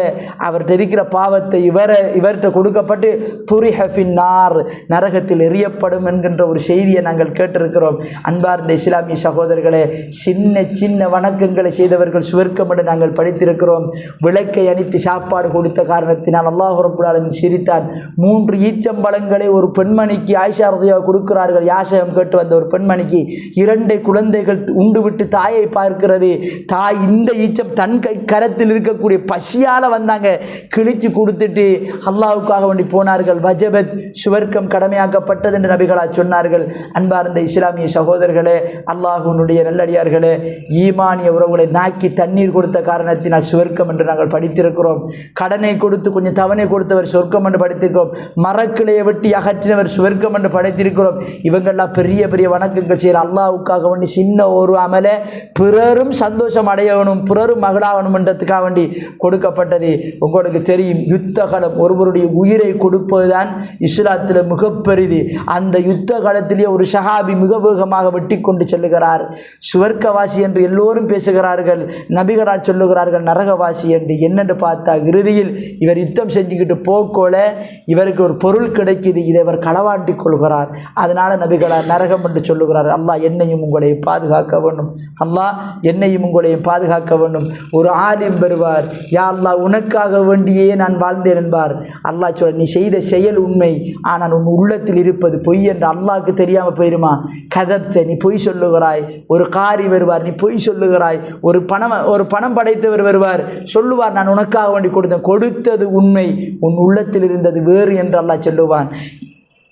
அவர்கிட்ட இருக்கிற பாவத்தை இவர்கிட்ட கொடுக்கப்பட்டு துரிஹ ஃபின்னார், நரகத்தில் எறியப்படும் என்கின்ற ஒரு செய்தியை நாங்கள் கேட்டிருக்கிறோம். அன்பார்ந்த இஸ்லாமிய சகோதரர்களே, சின்ன சின்ன வணக்கங்களை செய்தவர்கள் சுவர்க்கம் என்று நாங்கள் படித்திருக்கிறோம். விளக்கை அணித்து சாப்பாடு கொடுத்த காரணத்தினால் அல்லாஹ் ரப்பல் ஆலமீன் சிரித்தான். 3 ஈச்சம்பழங்களை ஒரு பெண்மணிக்கு ஆயிஷா ரலியல்லாஹு கொடுக்கிறார்கள். யாசகம் கேட்டு வந்த ஒரு பெண்மணிக்கு 2 குழந்தைகள் உண்டு விட்டு தாயை பார்க்கிறது. தாய் இந்த ஈச்சம் தன் கரத்தில் இருக்கக்கூடிய பசியால் வந்தாங்க, கிழிச்சு கொடுத்துட்டு அல்லாஹ்வுக்காக வேண்டி போனார்கள். வஜபத், சுவர்க்கம் கடமையாக்கப்பட்டது என்று நபிகளா சொன்னார்கள். அன்பார்ந்த இஸ்லாமிய சகோதரர்களே, அல்லாஹ்வுடைய நல்லடியார்களே, ஈமானிய உறவுகளை நாக்கி தண்ணீர் கொடுத்த காரணத்தினால் சுவர்க்கம் என்று நாங்கள் படித்திருக்கிறோம். கடனை கொடுத்து கொஞ்சம் தவணை கொடுத்தவர் சொர்க்கம் என்று படித்திருக்கிறோம். மரக்கிளையை வெட்டி அகற்றினவர் சுவர்க்கம் என்று படித்திருக்கிறோம். இவங்கெல்லாம் பெரிய பெரிய வணக்கங்கள் செய்கிற அல்லாஹ்வுக்காக வேண்டி சின்ன ஒரு அமலை பிறரும் சந்தோஷம் அடையணும், பிறரும் மகிழாகணும் என்றதுக்காக வேண்டி கொடுக்கப்பட்டது. உங்களுக்கு தெரியும், யுத்த காலம், ஒருவருடைய உயிரை கொடுப்பது தான் இஸ்லாத்தில் மிகப்பெரிது. அந்த யுத்த காலத்திலே ஒரு சஹாபி மிக வேகமாக வெட்டி கொண்டு செல்லுகிறார். சுவர்க்கவாசி என்று எல்லோரும் பேசுகிறார்கள். நபிகளார் சொல்லுகிறார்கள் நரகவாசி என்று. என்னென்று பார்த்தா இறுதியில் இவர் யுத்தம் செஞ்சுக்கிட்டு போக்கோல இவருக்கு ஒரு பொருள் கிடைக்குது, இதை இவர் களவாண்டி கொள்கிறார். அதனால் நபிகளார் நரகம் என்று சொல்லுகிறார். அல்லாஹ் என்னையும் உங்களை பாதுகாக்க வேண்டும். அல்லாஹ் என்னையும் உங்களையும் பாதுகாக்க வேண்டும். ஒரு ஆலிம் வருவார், யா அல்லாஹ் உனக்காக வேண்டியே நான் வாழ்ந்தேன் என்பார். அல்லாஹ் சொல்ல, நீ செய்த செயல் உண்மை, ஆனால் உன் உள்ளத்தில் இருப்பது பொய் என்று அல்லாஹ்க்கு தெரியாமல் போயிருமா? கதப்த, நீ பொய் சொல்லுகிறாய். ஒரு காரி வருவார், நீ பொய் சொல்லுகிறாய். ஒரு பணம் படைத்தவர் வருவார், சொல்லுவார் நான் உனக்காக வேண்டி கொடுத்தது உண்மை, உன் உள்ளத்தில் இருந்தது வேறு என்று அல்லாஹ் சொல்லுவான்.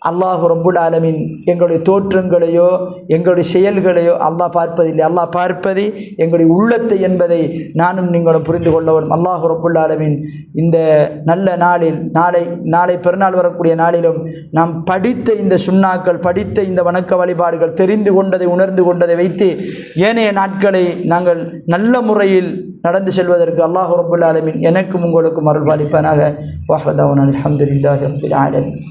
அல்லாஹ் ரப்புல் ஆலமீன் எங்களுடைய தோற்றங்களையோ எங்களுடைய செயல்களையோ அல்லாஹ் பார்ப்பதில்லை. அல்லாஹ் பார்ப்பது எங்களுடைய உள்ளத்தை என்பதை நானும் நீங்களும் புரிந்து கொள்ள வேண்டும். அல்லாஹ் ரப்புல் ஆலமீன் இந்த நல்ல நாளில் நாளை பெருநாள் வரக்கூடிய நாளிலும் நாம் படித்த இந்த சுன்னாக்கள், படித்த இந்த வணக்க வழிபாடுகள், தெரிந்து கொண்டதை உணர்ந்து கொண்டதை வைத்து ஏனைய நாட்களை நாங்கள் நல்ல முறையில் நடந்து செல்வதற்கு அல்லாஹ் ரப்புல் ஆலமீன் எனக்கும் உங்களுக்கும் அருள் பாலிப்பானாக. வஹ்தவுனா அல்ஹம்துலில்லாஹி ரப்பில் ஆலமீன்.